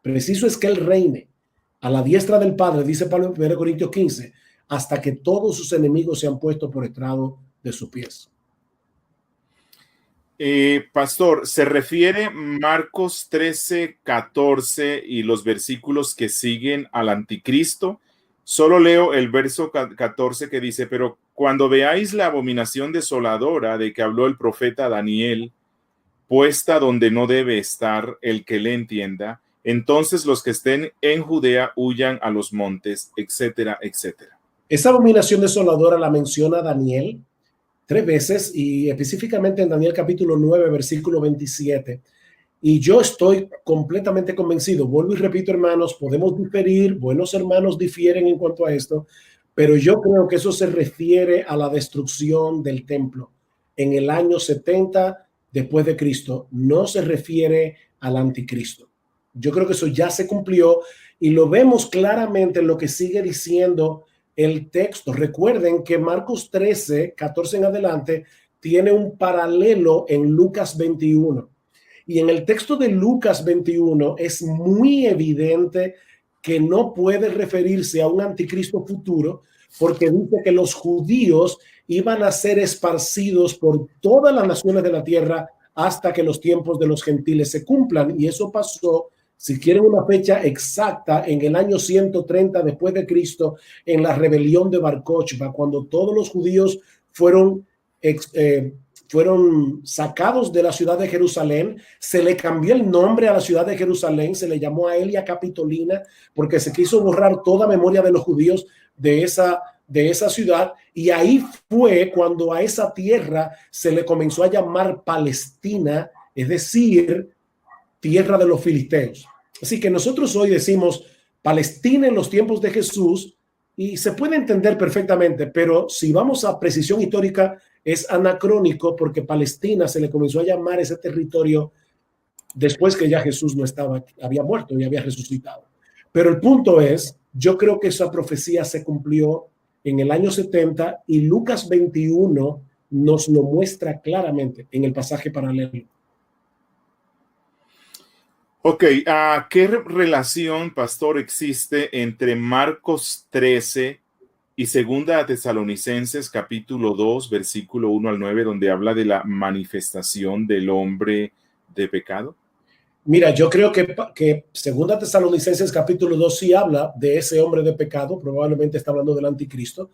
Preciso es que Él reine a la diestra del Padre, dice Pablo en 1 Corintios 15, hasta que todos sus enemigos se han puesto por estrado de sus pies. Pastor, ¿se refiere Marcos 13, 14 y los versículos que siguen al anticristo? Solo leo el verso 14 que dice, pero cuando veáis la abominación desoladora de que habló el profeta Daniel, puesta donde no debe estar el que le entienda, entonces los que estén en Judea huyan a los montes, etcétera, etcétera. Esa abominación desoladora la menciona Daniel 3 veces y específicamente en Daniel capítulo 9, versículo 27. Y yo estoy completamente convencido, vuelvo y repito, hermanos, podemos diferir, buenos hermanos difieren en cuanto a esto, pero yo creo que eso se refiere a la destrucción del templo en el año 70 después de Cristo, no se refiere al anticristo. Yo creo que eso ya se cumplió y lo vemos claramente en lo que sigue diciendo el texto. Recuerden que Marcos 13, 14 en adelante, tiene un paralelo en Lucas 21. Y en el texto de Lucas 21 es muy evidente que no puede referirse a un anticristo futuro, porque dice que los judíos iban a ser esparcidos por todas las naciones de la tierra hasta que los tiempos de los gentiles se cumplan. Y eso pasó, si quieren una fecha exacta, en el año 130 después de Cristo, en la rebelión de Bar Kokhba, cuando todos los judíos fueron sacados de la ciudad de Jerusalén. Se le cambió el nombre a la ciudad de Jerusalén, se le llamó Aelia Capitolina, porque se quiso borrar toda memoria de los judíos de esa ciudad, y ahí fue cuando a esa tierra se le comenzó a llamar Palestina, es decir, tierra de los filisteos. Así que nosotros hoy decimos Palestina en los tiempos de Jesús y se puede entender perfectamente, pero si vamos a precisión histórica es anacrónico porque Palestina se le comenzó a llamar ese territorio después que ya Jesús no estaba, había muerto y había resucitado. Pero el punto es, yo creo que esa profecía se cumplió en el año 70 y Lucas 21 nos lo muestra claramente en el pasaje paralelo. Ok, ¿qué relación, pastor, existe entre Marcos 13 y Segunda de Tesalonicenses capítulo 2, versículo 1 al 9, donde habla de la manifestación del hombre de pecado? Mira, yo creo que Segunda Tesalonicenses capítulo 2 sí habla de ese hombre de pecado, probablemente está hablando del anticristo,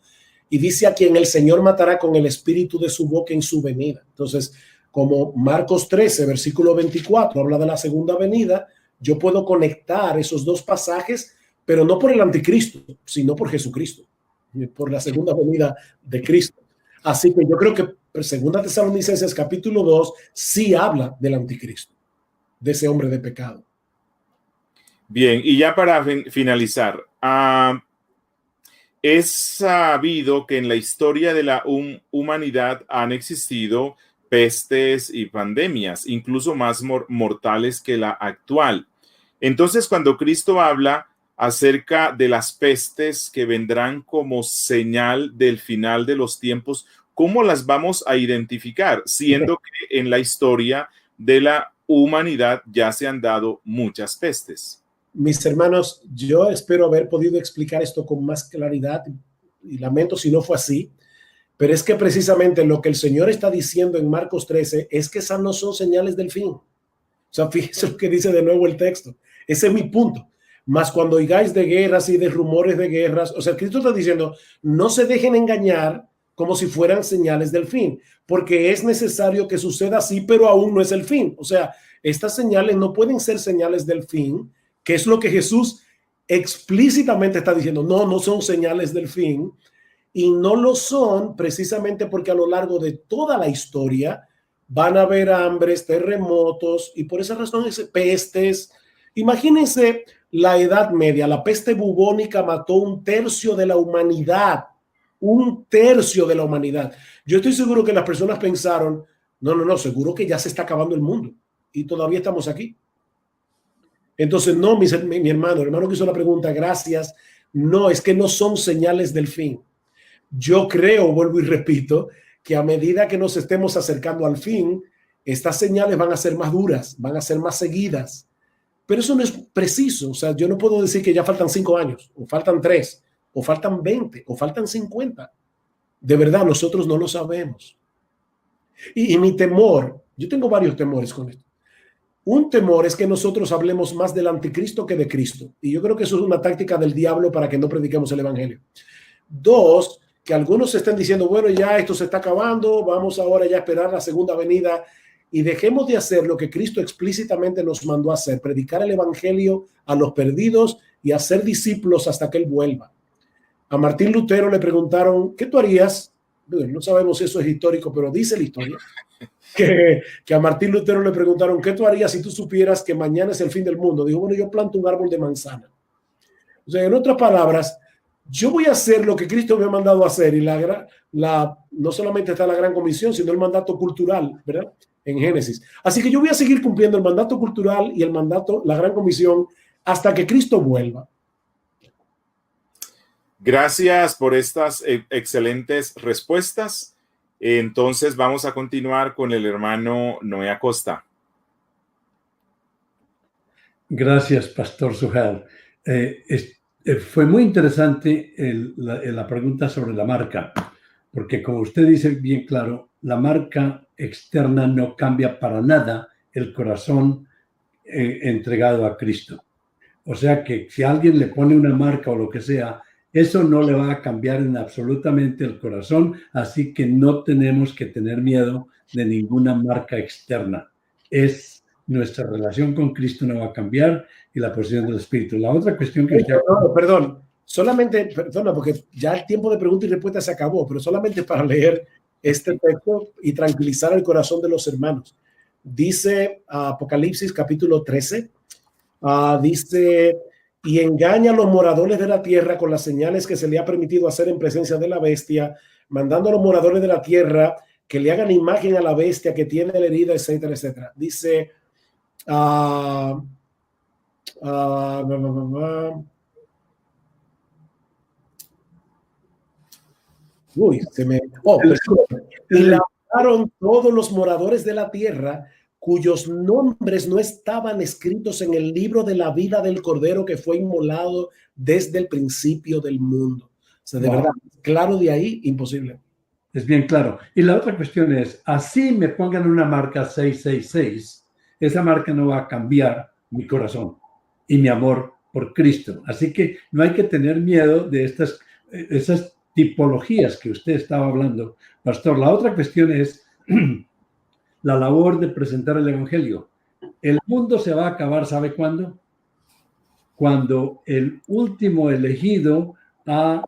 y dice a quien el Señor matará con el espíritu de su boca en su venida. Entonces, como Marcos 13, versículo 24, habla de la segunda venida, yo puedo conectar esos dos pasajes, pero no por el anticristo, sino por Jesucristo, por la segunda venida de Cristo. Así que yo creo que Segunda Tesalonicenses capítulo 2 sí habla del anticristo, de ese hombre de pecado. Bien, y ya para finalizar, es sabido que en la historia de la humanidad han existido pestes y pandemias, incluso más mortales que la actual. Entonces, cuando Cristo habla acerca de las pestes que vendrán como señal del final de los tiempos, ¿cómo las vamos a identificar? Siendo que en la historia de la humanidad ya se han dado muchas pestes. Mis hermanos, yo espero haber podido explicar esto con más claridad y lamento si no fue así. Pero es que precisamente lo que el Señor está diciendo en Marcos 13 es que esas no son señales del fin. O sea, fíjense lo que dice de nuevo el texto. Ese es mi punto. Mas cuando oigáis de guerras y de rumores de guerras, o sea, Cristo está diciendo, no se dejen engañar como si fueran señales del fin, porque es necesario que suceda así, pero aún no es el fin. O sea, estas señales no pueden ser señales del fin, que es lo que Jesús explícitamente está diciendo. No, no son señales del fin. Y no lo son precisamente porque a lo largo de toda la historia van a haber hambres, terremotos y por esa razón pestes. Imagínense la Edad Media, la peste bubónica mató 1/3 de la humanidad, 1/3 de la humanidad. Yo estoy seguro que las personas pensaron, no, seguro que ya se está acabando el mundo y todavía estamos aquí. Entonces, no, mi hermano que hizo la pregunta, gracias. No, es que no son señales del fin. Yo creo, vuelvo y repito, que a medida que nos estemos acercando al fin, estas señales van a ser más duras, van a ser más seguidas. Pero eso no es preciso. O sea, yo no puedo decir que ya faltan 5 años, o faltan 3, o faltan 20, o faltan 50. De verdad, nosotros no lo sabemos. Y mi temor, yo tengo varios temores con esto. Un temor es que nosotros hablemos más del anticristo que de Cristo. Y yo creo que eso es una táctica del diablo para que no prediquemos el evangelio. 2, que algunos estén diciendo, bueno, ya esto se está acabando, vamos ahora ya a esperar la segunda venida y dejemos de hacer lo que Cristo explícitamente nos mandó a hacer, predicar el evangelio a los perdidos y hacer discípulos hasta que Él vuelva. A Martín Lutero le preguntaron, ¿qué tú harías? No sabemos si eso es histórico, pero dice la historia, que a Martín Lutero le preguntaron, ¿qué tú harías si tú supieras que mañana es el fin del mundo? Dijo, bueno, yo planto un árbol de manzana. O sea, en otras palabras, yo voy a hacer lo que Cristo me ha mandado a hacer y no solamente está la gran comisión, sino el mandato cultural, ¿verdad? En Génesis. Así que yo voy a seguir cumpliendo el mandato cultural y el mandato, la gran comisión, hasta que Cristo vuelva. Gracias por estas excelentes respuestas. Entonces vamos a continuar con el hermano Noé Acosta. Gracias, Pastor Sujal. Fue muy interesante la pregunta sobre la marca, porque como usted dice bien claro, la marca externa no cambia para nada el corazón entregado a Cristo. O sea que si alguien le pone una marca o lo que sea, eso no le va a cambiar en absolutamente el corazón, así que no tenemos que tener miedo de ninguna marca externa. Nuestra relación con Cristo no va a cambiar y la posición del Espíritu. La otra cuestión que... Perdón, perdona, porque ya el tiempo de pregunta y respuesta se acabó, pero solamente para leer este texto y tranquilizar el corazón de los hermanos. Dice Apocalipsis capítulo 13, Dice, y engaña a los moradores de la tierra con las señales que se le ha permitido hacer en presencia de la bestia, mandando a los moradores de la tierra que le hagan imagen a la bestia que tiene la herida, etcétera, etcétera. Dice, uy, se me... Oh, y la mataron todos los moradores de la tierra cuyos nombres no estaban escritos en el libro de la vida del Cordero que fue inmolado desde el principio del mundo. O sea, de verdad, claro de ahí, imposible. Es bien claro. Y la otra cuestión es, así me pongan una marca 666, esa marca no va a cambiar mi corazón y mi amor por Cristo. Así que no hay que tener miedo de esas tipologías que usted estaba hablando, pastor. La otra cuestión es la labor de presentar el evangelio. El mundo se va a acabar, ¿sabe cuándo? Cuando el último elegido ha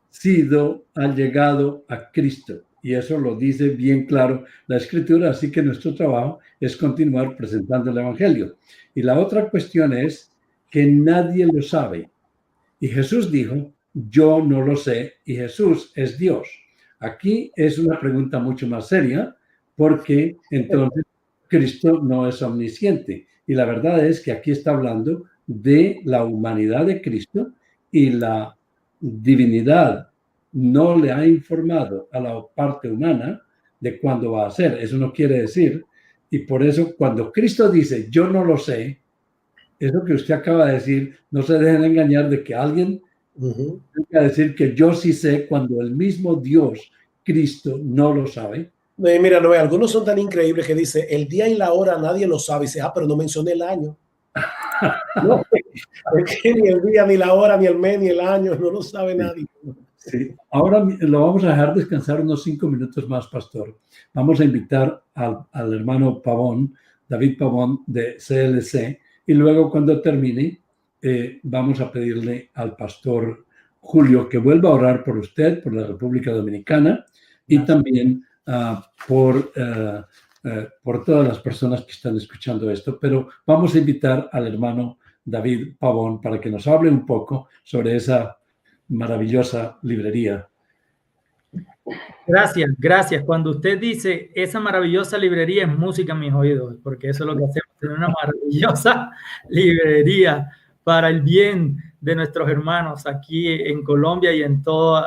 llegado a Cristo. Y eso lo dice bien claro la Escritura, así que nuestro trabajo es continuar presentando el evangelio. Y la otra cuestión es que nadie lo sabe. Y Jesús dijo, yo no lo sé, y Jesús es Dios. Aquí es una pregunta mucho más seria, porque entonces Cristo no es omnisciente. Y la verdad es que aquí está hablando de la humanidad de Cristo y la divinidad no le ha informado a la parte humana de cuándo va a ser. Eso no quiere decir. Y por eso cuando Cristo dice, yo no lo sé, eso que usted acaba de decir, no se dejen engañar de que alguien tenga que decir que yo sí sé cuando el mismo Dios, Cristo, no lo sabe. Mira, no, algunos son tan increíbles que dice, el día y la hora nadie lo sabe. Y dice, pero no mencioné el año. No, porque ni el día, ni la hora, ni el mes, ni el año, no lo sabe nadie. Sí. Ahora lo vamos a dejar descansar unos 5 minutos más, pastor. Vamos a invitar al hermano Pavón, David Pavón de CLC, y luego cuando termine, vamos a pedirle al pastor Julio que vuelva a orar por usted, por la República Dominicana, y también por todas las personas que están escuchando esto. Pero vamos a invitar al hermano David Pavón para que nos hable un poco sobre esa maravillosa librería. Gracias, gracias. Cuando usted dice esa maravillosa librería es música en mis oídos, porque eso es lo que hacemos, tener una maravillosa librería para el bien de nuestros hermanos aquí en Colombia y en todo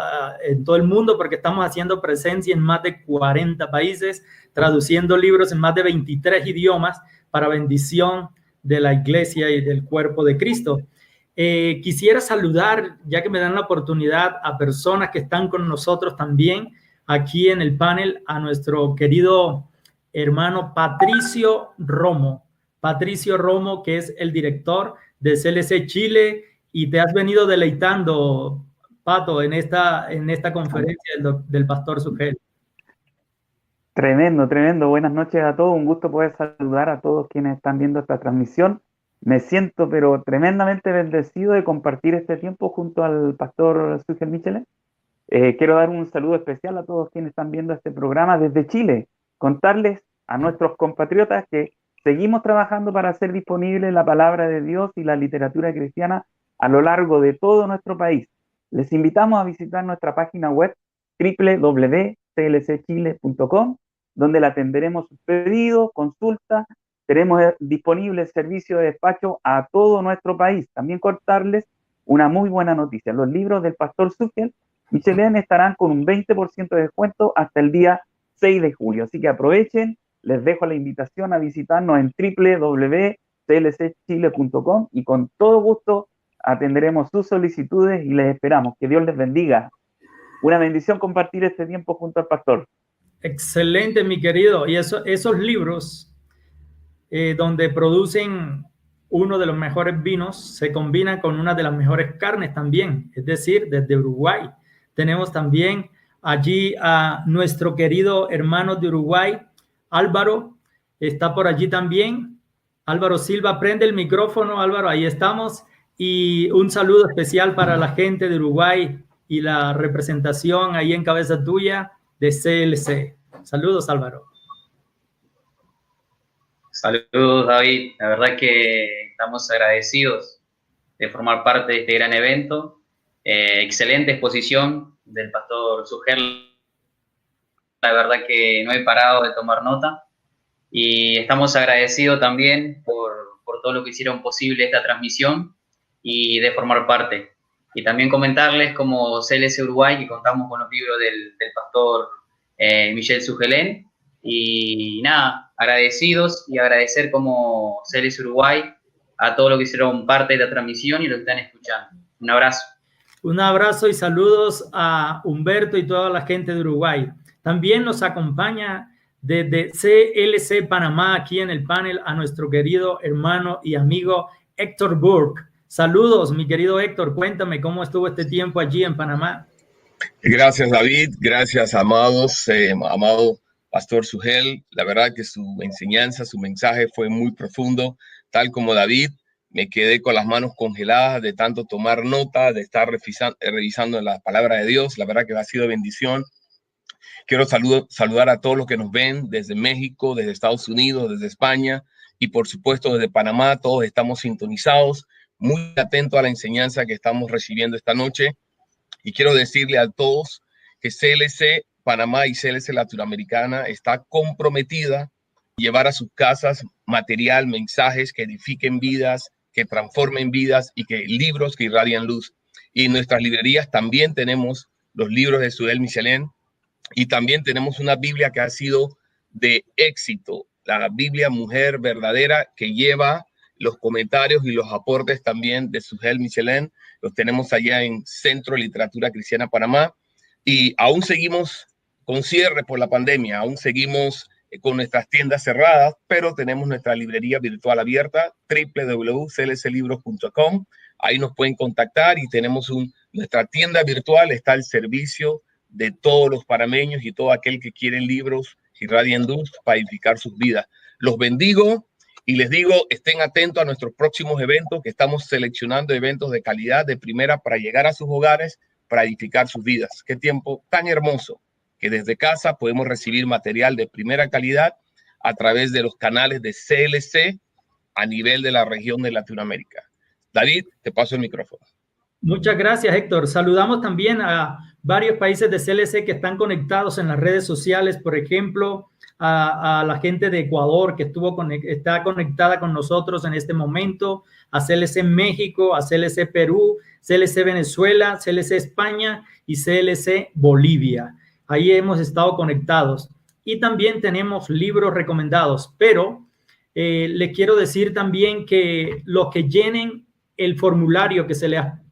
el mundo, porque estamos haciendo presencia en más de 40 países, traduciendo libros en más de 23 idiomas para bendición de la iglesia y del cuerpo de Cristo. Quisiera saludar, ya que me dan la oportunidad, a personas que están con nosotros también aquí en el panel, a nuestro querido hermano Patricio Romo. Patricio Romo, que es el director de CLC Chile, y te has venido deleitando, Pato, en esta conferencia del pastor Sugel. Tremendo, tremendo. Buenas noches a todos. Un gusto poder saludar a todos quienes están viendo esta transmisión. Me siento, pero tremendamente bendecido de compartir este tiempo junto al pastor Sugel Michelén. Quiero dar un saludo especial a todos quienes están viendo este programa desde Chile. Contarles a nuestros compatriotas que seguimos trabajando para hacer disponible la palabra de Dios y la literatura cristiana a lo largo de todo nuestro país. Les invitamos a visitar nuestra página web www.clcchile.com, donde le atenderemos sus pedidos, consultas. Tenemos disponible el servicio de despacho a todo nuestro país. También contarles una muy buena noticia. Los libros del pastor Sugel Michelén estarán con un 20% de descuento hasta el día 6 de julio. Así que aprovechen. Les dejo la invitación a visitarnos en www.clcchile.com y con todo gusto atenderemos sus solicitudes y les esperamos. Que Dios les bendiga. Una bendición compartir este tiempo junto al pastor. Excelente, mi querido. Y esos libros donde producen uno de los mejores vinos se combinan con una de las mejores carnes también, es decir, desde Uruguay. Tenemos también allí a nuestro querido hermano de Uruguay, Álvaro, está por allí también. Álvaro Silva, prende el micrófono, Álvaro, ahí estamos. Y un saludo especial para la gente de Uruguay y la representación ahí en cabeza tuya de CLC. Saludos, Álvaro. Saludos, David. La verdad que estamos agradecidos de formar parte de este gran evento. Excelente exposición del pastor Sugel. La verdad que no he parado de tomar nota y estamos agradecidos también por todo lo que hicieron posible esta transmisión y de formar parte. Y también comentarles como CLC Uruguay que contamos con los libros del pastor Michel Sugelén. Y nada, agradecidos y agradecer como CLC Uruguay a todos los que hicieron parte de la transmisión y los que están escuchando. Un abrazo. Un abrazo y saludos a Humberto y toda la gente de Uruguay. También nos acompaña desde CLC Panamá aquí en el panel a nuestro querido hermano y amigo Héctor Burke. Saludos, mi querido Héctor. Cuéntame cómo estuvo este tiempo allí en Panamá. Gracias, David. Gracias, amados, amado Pastor Sugel. La verdad que su enseñanza, su mensaje fue muy profundo. Tal como David, me quedé con las manos congeladas de tanto tomar nota, de estar revisando la palabra de Dios. La verdad que ha sido bendición. Quiero saludar a todos los que nos ven desde México, desde Estados Unidos, desde España y por supuesto desde Panamá. Todos estamos sintonizados, muy atentos a la enseñanza que estamos recibiendo esta noche. Y quiero decirle a todos que CLC Panamá y CLC Latinoamericana está comprometida a llevar a sus casas material, mensajes que edifiquen vidas, que transformen vidas y que libros que irradian luz. Y en nuestras librerías también tenemos los libros de Sugel Michelén y también tenemos una Biblia que ha sido de éxito, la Biblia Mujer Verdadera, que lleva los comentarios y los aportes también de Sugel Michelén. Los tenemos allá en Centro de Literatura Cristiana Panamá y aún seguimos con cierre por la pandemia, aún seguimos con nuestras tiendas cerradas, pero tenemos nuestra librería virtual abierta, www.clclibros.com. Ahí nos pueden contactar y tenemos nuestra tienda virtual, está al servicio de todos los panameños y todo aquel que quiere libros y irradian luz para edificar sus vidas. Los bendigo y les digo, estén atentos a nuestros próximos eventos, que estamos seleccionando eventos de calidad, de primera, para llegar a sus hogares, para edificar sus vidas. Qué tiempo tan hermoso que desde casa podemos recibir material de primera calidad a través de los canales de CLC a nivel de la región de Latinoamérica. David, te paso el micrófono. Muchas gracias, Héctor. Saludamos también a varios países de CLC que están conectados en las redes sociales, por ejemplo, a la gente de Ecuador que está conectada con nosotros en este momento, a CLC México, a CLC Perú, CLC Venezuela, CLC España y CLC Bolivia. Ahí hemos estado conectados. Y también tenemos libros recomendados, pero les quiero decir también que los que llenen el formulario que se les ha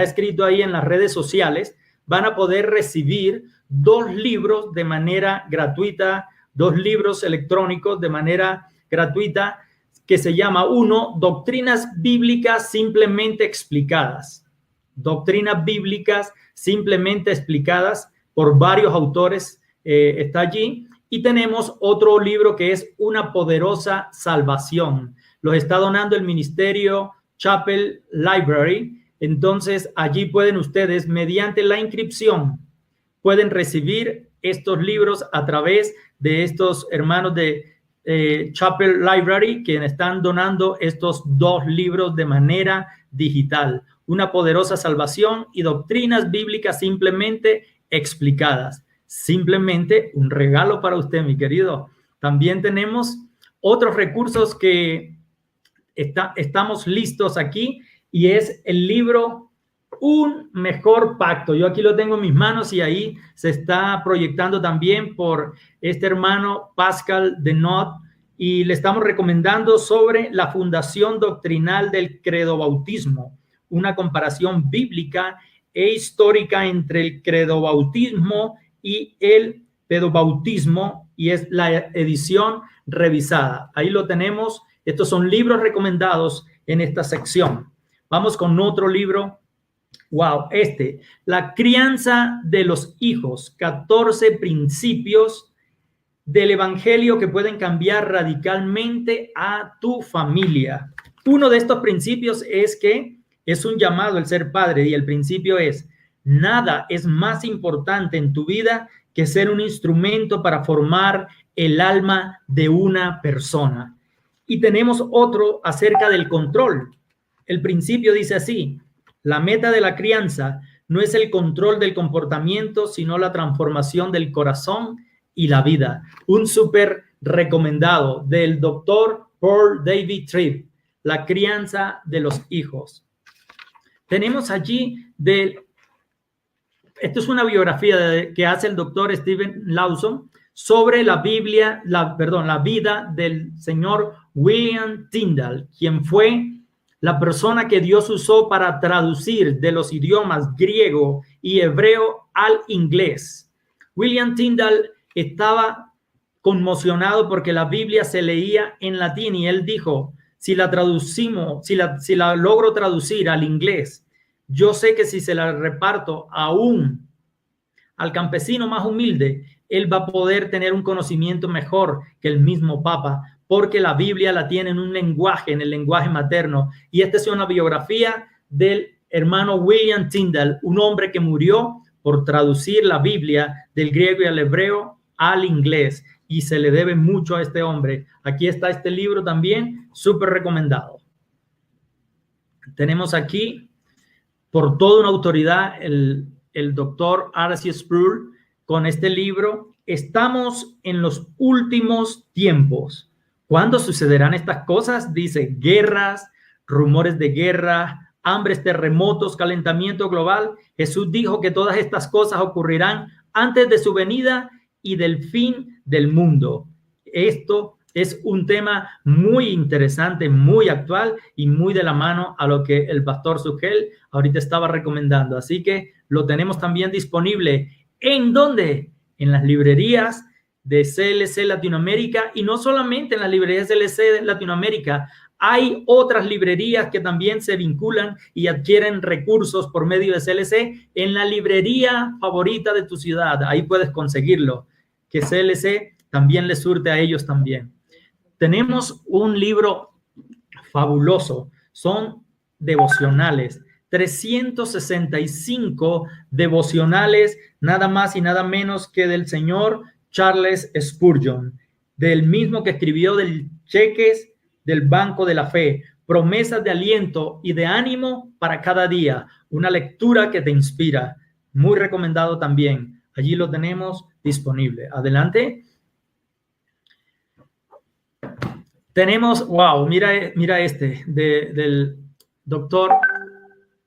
escrito ahí en las redes sociales van a poder recibir 2 libros de manera gratuita, 2 libros electrónicos de manera gratuita, que se llama uno, Doctrinas Bíblicas Simplemente Explicadas. Doctrinas Bíblicas Simplemente Explicadas por varios autores, está allí. Y tenemos otro libro que es Una Poderosa Salvación. Los está donando el Ministerio Chapel Library. Entonces, allí pueden ustedes, mediante la inscripción, pueden recibir estos libros a través de estos hermanos de Chapel Library, que están donando estos 2 libros de manera digital. Una Poderosa Salvación y Doctrinas Bíblicas Simplemente Explicadas. Simplemente un regalo para usted, mi querido. También tenemos otros recursos que estamos listos aquí, y es el libro Un Mejor Pacto. Yo aquí lo tengo en mis manos y ahí se está proyectando también por este hermano Pascal Denot, y le estamos recomendando sobre la fundación doctrinal del credobautismo, una comparación bíblica e histórica entre el credobautismo y el pedobautismo, y es la edición revisada. Ahí lo tenemos. Estos son libros recomendados en esta sección. Vamos con otro libro. Wow, La crianza de los hijos, 14 principios del evangelio que pueden cambiar radicalmente a tu familia. Uno de estos principios es que es un llamado el ser padre, y el principio es: nada es más importante en tu vida que ser un instrumento para formar el alma de una persona. Y tenemos otro acerca del control. El principio dice así: la meta de la crianza no es el control del comportamiento, sino la transformación del corazón y la vida. Un súper recomendado del doctor Paul David Tripp, La crianza de los hijos. Tenemos allí esto es una biografía que hace el doctor Stephen Lawson sobre la vida del señor William Tyndale, quien fue la persona que Dios usó para traducir de los idiomas griego y hebreo al inglés. William Tyndale estaba conmocionado porque la Biblia se leía en latín y él dijo: si la logro traducir al inglés, yo sé que si se la reparto aún al campesino más humilde, él va a poder tener un conocimiento mejor que el mismo Papa, porque la Biblia la tiene en un lenguaje, en el lenguaje materno. Y esta es una biografía del hermano William Tyndale, un hombre que murió por traducir la Biblia del griego y al hebreo al inglés, y se le debe mucho a este hombre. Aquí está este libro también, súper recomendado. Tenemos aquí, por toda una autoridad, el doctor R.C. Sproul, con este libro. Estamos en los últimos tiempos. ¿Cuándo sucederán estas cosas? Dice: guerras, rumores de guerra, hambres, terremotos, calentamiento global. Jesús dijo que todas estas cosas ocurrirán antes de su venida y del fin del mundo. Esto es un tema muy interesante, muy actual y muy de la mano a lo que el pastor Sugel ahorita estaba recomendando. Así que lo tenemos también disponible. ¿En dónde? En las librerías de CLC Latinoamérica, y no solamente en las librerías CLC de Latinoamérica. Hay otras librerías que también se vinculan y adquieren recursos por medio de CLC en la librería favorita de tu ciudad. Ahí puedes conseguirlo, que CLC también le surte a ellos también. Tenemos un libro fabuloso, son devocionales, 365 devocionales, nada más y nada menos que del señor Charles Spurgeon, del mismo que escribió del Cheques del Banco de la Fe, promesas de aliento y de ánimo para cada día, una lectura que te inspira, muy recomendado también. Allí lo tenemos disponible. Adelante. Tenemos, wow, mira este, del doctor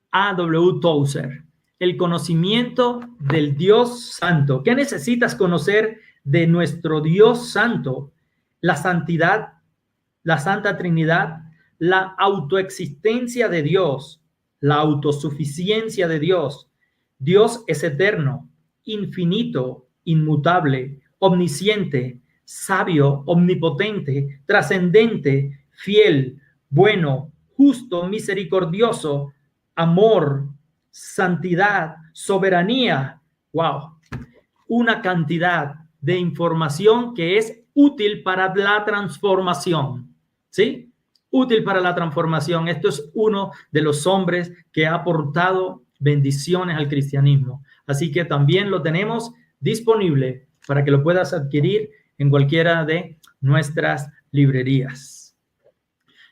A.W. Tozer, el conocimiento del Dios Santo. ¿Qué necesitas conocer de nuestro Dios Santo? La santidad, la Santa Trinidad, la autoexistencia de Dios, la autosuficiencia de Dios. Dios es eterno, infinito, inmutable, omnisciente, sabio, omnipotente, trascendente, fiel, bueno, justo, misericordioso, amor, santidad, soberanía. Wow, una cantidad de información que es útil para la transformación, ¿sí? Útil para la transformación. Esto es uno de los hombres que ha aportado bendiciones al cristianismo. Así que también lo tenemos disponible para que lo puedas adquirir en cualquiera de nuestras librerías.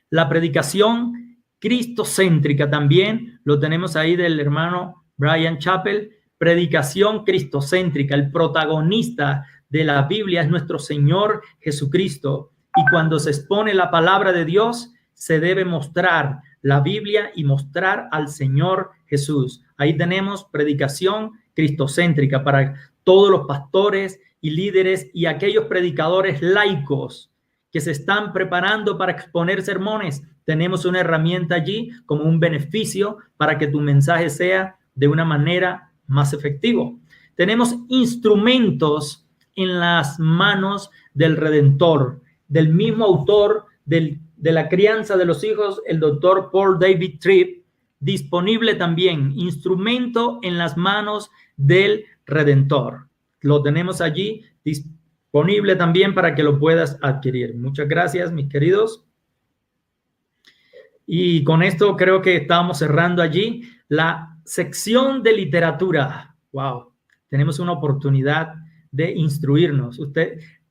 La predicación cristocéntrica también lo tenemos ahí del hermano Brian Chappell. Predicación cristocéntrica. El protagonista de la Biblia es nuestro Señor Jesucristo. Y cuando se expone la palabra de Dios, se debe mostrar la Biblia y mostrar al Señor Jesús. Ahí tenemos predicación cristocéntrica para todos los pastores y líderes y aquellos predicadores laicos que se están preparando para exponer sermones. Tenemos una herramienta allí como un beneficio para que tu mensaje sea de una manera más efectivo. Tenemos instrumentos en las manos del Redentor, del mismo autor de la crianza de los hijos, el doctor Paul David Tripp, disponible también, instrumento en las manos del Redentor. Lo tenemos allí disponible también para que lo puedas adquirir. Muchas gracias, mis queridos. Y con esto creo que estamos cerrando allí la sección de literatura. Wow, tenemos una oportunidad de instruirnos.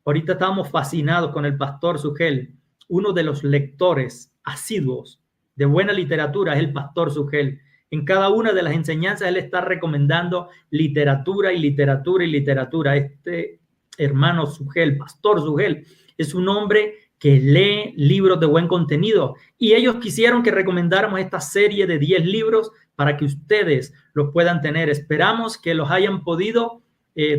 Ahorita estábamos fascinados con el pastor Sugel uno de los lectores asiduos de buena literatura es el pastor Sugel. En cada una de las enseñanzas él está recomendando literatura y literatura y literatura. Este hermano Sugel, pastor Sugel, es un hombre que lee libros de buen contenido y ellos quisieron que recomendáramos esta serie de 10 libros para que ustedes los puedan tener. Esperamos que los hayan podido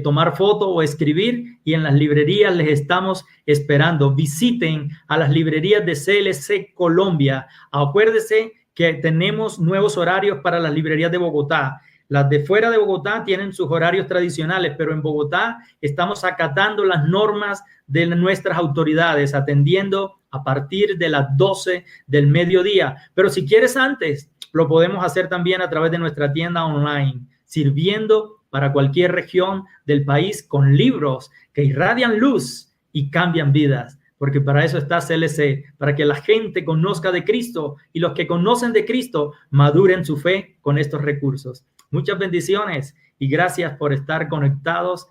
tomar foto o escribir y en las librerías les estamos esperando. Visiten a las librerías de CLC Colombia. Acuérdense que tenemos nuevos horarios para las librerías de Bogotá. Las de fuera de Bogotá tienen sus horarios tradicionales, pero en Bogotá estamos acatando las normas de nuestras autoridades, atendiendo a partir de las 12 del mediodía. Pero si quieres antes, lo podemos hacer también a través de nuestra tienda online, sirviendo para cualquier región del país con libros que irradian luz y cambian vidas. Porque para eso está CLC, para que la gente conozca de Cristo y los que conocen de Cristo maduren su fe con estos recursos. Muchas bendiciones y gracias por estar conectados.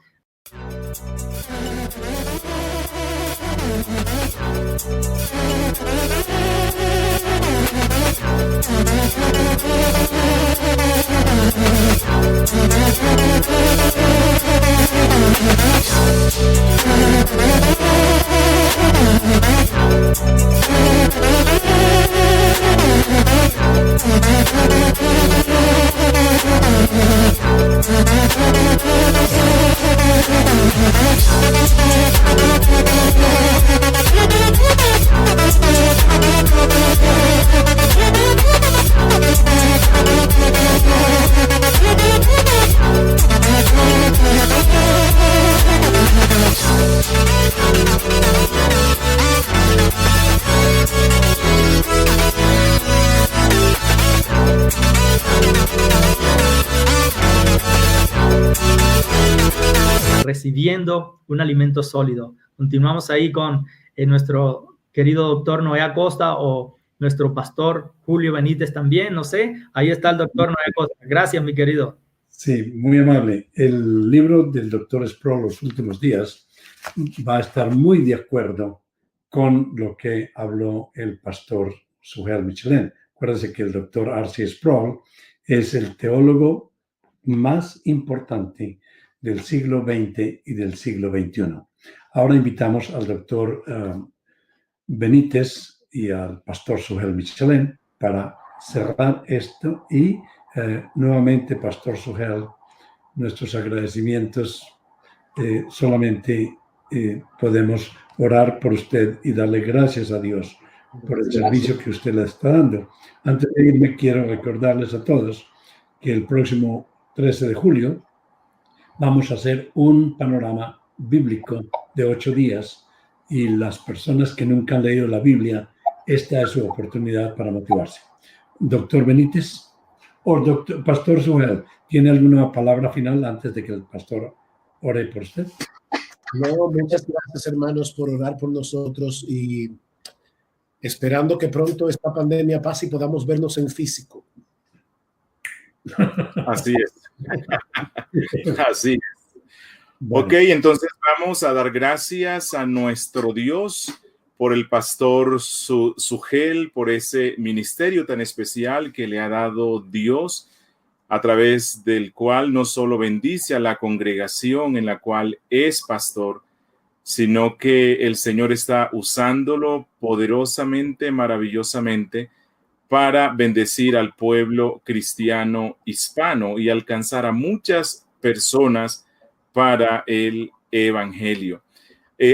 Recibiendo un alimento sólido. Continuamos ahí con nuestro querido doctor Noé Acosta o nuestro pastor Julio Benítez también, no sé. Ahí está el doctor Noé Acosta. Gracias, mi querido. Sí, muy amable. El libro del doctor Sproul, Los Últimos Días, va a estar muy de acuerdo con lo que habló el pastor Sugel Michelén. Acuérdense que el doctor R.C. Sproul es el teólogo más importante del siglo XX y del siglo XXI. Ahora invitamos al doctor Benítez y al pastor Sugel Michelén para cerrar esto y nuevamente, pastor Sugel, nuestros agradecimientos. Solamente podemos orar por usted y darle gracias a Dios por el servicio que usted le está dando. Antes de irme, quiero recordarles a todos que el próximo 13 de julio vamos a hacer un panorama bíblico de 8 días y las personas que nunca han leído la Biblia, esta es su oportunidad para motivarse. Doctor Benítez o pastor Sugel, ¿tiene alguna palabra final antes de que el pastor ore por usted? No, muchas gracias, hermanos, por orar por nosotros y esperando que pronto esta pandemia pase y podamos vernos en físico. Así es. Así es. Bueno. Ok, entonces vamos a dar gracias a nuestro Dios por el pastor Sugel, por ese ministerio tan especial que le ha dado Dios, a través del cual no solo bendice a la congregación en la cual es pastor, sino que el Señor está usándolo poderosamente, maravillosamente, para bendecir al pueblo cristiano hispano y alcanzar a muchas personas para el evangelio.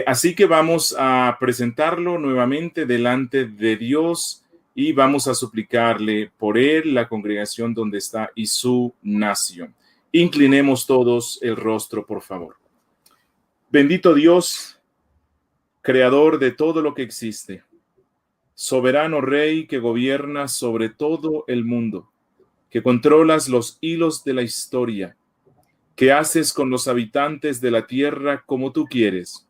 Así que vamos a presentarlo nuevamente delante de Dios y vamos a suplicarle por él, la congregación donde está y su nación. Inclinemos todos el rostro, por favor. Bendito Dios, creador de todo lo que existe, soberano Rey que gobierna sobre todo el mundo, que controlas los hilos de la historia, que haces con los habitantes de la tierra como tú quieres,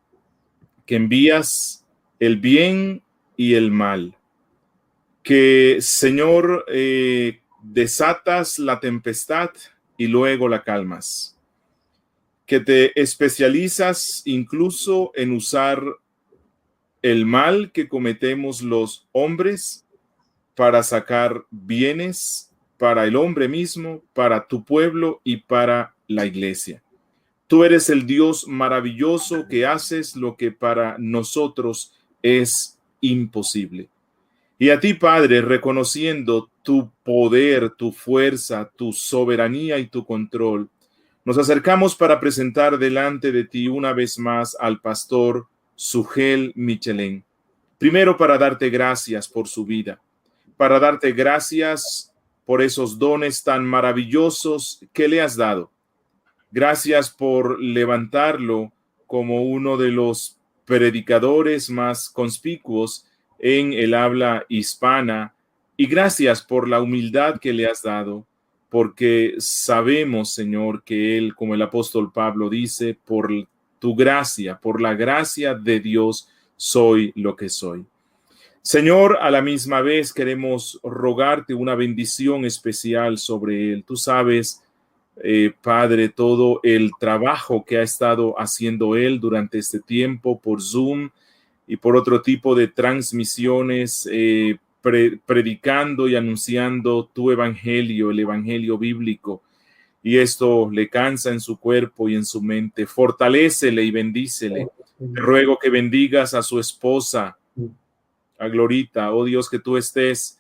que envías el bien y el mal, que, Señor, desatas la tempestad y luego la calmas, que te especializas incluso en usar el mal que cometemos los hombres para sacar bienes para el hombre mismo, para tu pueblo y para la iglesia. Tú eres el Dios maravilloso que haces lo que para nosotros es imposible. Y a ti, Padre, reconociendo tu poder, tu fuerza, tu soberanía y tu control, nos acercamos para presentar delante de ti una vez más al pastor Sugel Michelén. Primero, para darte gracias por su vida, para darte gracias por esos dones tan maravillosos que le has dado. Gracias por levantarlo como uno de los predicadores más conspicuos en el habla hispana, y gracias por la humildad que le has dado, porque sabemos, Señor, que él, como el apóstol Pablo dice, por tu gracia, por la gracia de Dios, soy lo que soy. Señor, a la misma vez queremos rogarte una bendición especial sobre él. Tú sabes, Padre, todo el trabajo que ha estado haciendo él durante este tiempo por Zoom y por otro tipo de transmisiones, predicando y anunciando tu evangelio, el evangelio bíblico. Y esto le cansa en su cuerpo y en su mente. Fortalécele y bendícele. Te ruego que bendigas a su esposa, a Glorita. Oh Dios, que tú estés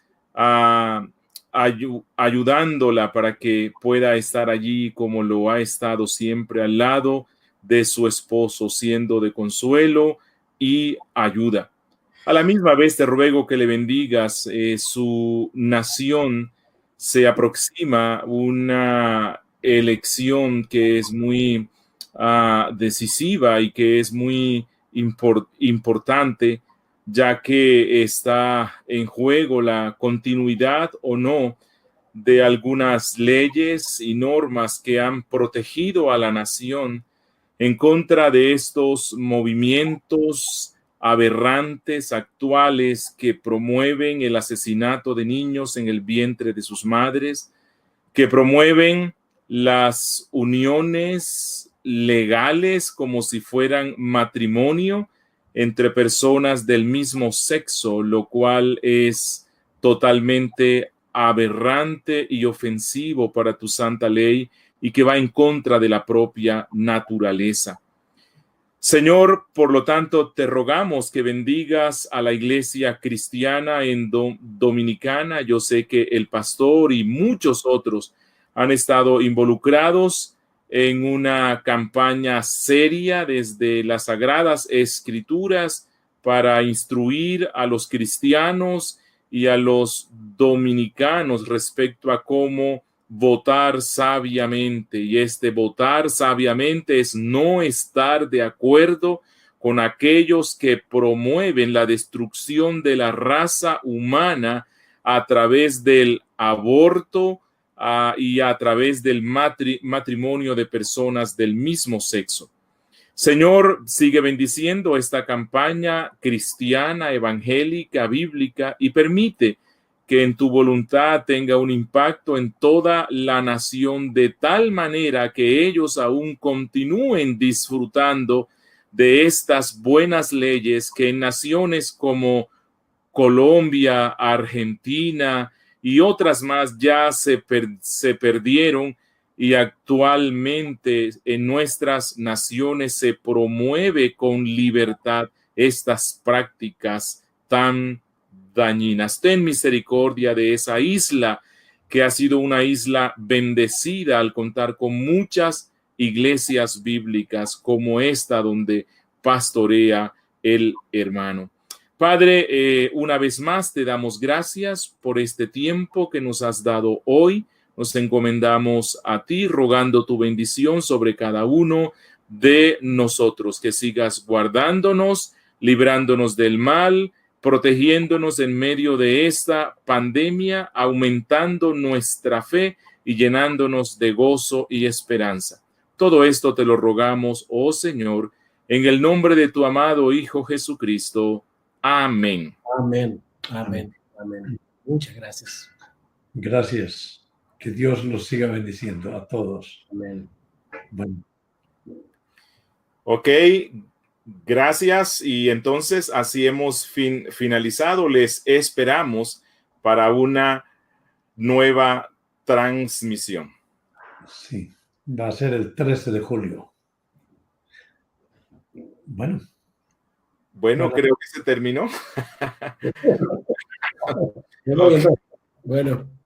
ayudándola para que pueda estar allí como lo ha estado siempre al lado de su esposo, siendo de consuelo y ayuda. A la misma vez te ruego que le bendigas. Su nación se aproxima una elección que es muy decisiva y que es muy importante, ya que está en juego la continuidad o no de algunas leyes y normas que han protegido a la nación en contra de estos movimientos aberrantes actuales que promueven el asesinato de niños en el vientre de sus madres, que promueven las uniones legales como si fueran matrimonio entre personas del mismo sexo, lo cual es totalmente aberrante y ofensivo para tu santa ley y que va en contra de la propia naturaleza. Señor, por lo tanto, te rogamos que bendigas a la iglesia cristiana en Dominicana. Yo sé que el pastor y muchos otros han estado involucrados en una campaña seria desde las Sagradas Escrituras para instruir a los cristianos y a los dominicanos respecto a cómo votar sabiamente. Y este votar sabiamente es no estar de acuerdo con aquellos que promueven la destrucción de la raza humana a través del aborto, y a través del matrimonio de personas del mismo sexo. Señor, sigue bendiciendo esta campaña cristiana, evangélica, bíblica, y permite que en tu voluntad tenga un impacto en toda la nación de tal manera que ellos aún continúen disfrutando de estas buenas leyes que en naciones como Colombia, Argentina y otras más ya se perdieron, y actualmente en nuestras naciones se promueve con libertad estas prácticas tan dañinas. Ten misericordia de esa isla, que ha sido una isla bendecida al contar con muchas iglesias bíblicas como esta donde pastorea el hermano. Padre, una vez más te damos gracias por este tiempo que nos has dado hoy. Nos encomendamos a ti, rogando tu bendición sobre cada uno de nosotros, que sigas guardándonos, librándonos del mal, protegiéndonos en medio de esta pandemia, aumentando nuestra fe y llenándonos de gozo y esperanza. Todo esto te lo rogamos, oh Señor, en el nombre de tu amado Hijo Jesucristo. Amén. Amén. Amén. Amén. Muchas gracias. Gracias. Que Dios los siga bendiciendo a todos. Amén. Bueno. Ok. Gracias, y entonces así hemos finalizado. Les esperamos para una nueva transmisión. Sí, va a ser el 13 de julio. Bueno, creo que se terminó. Bueno.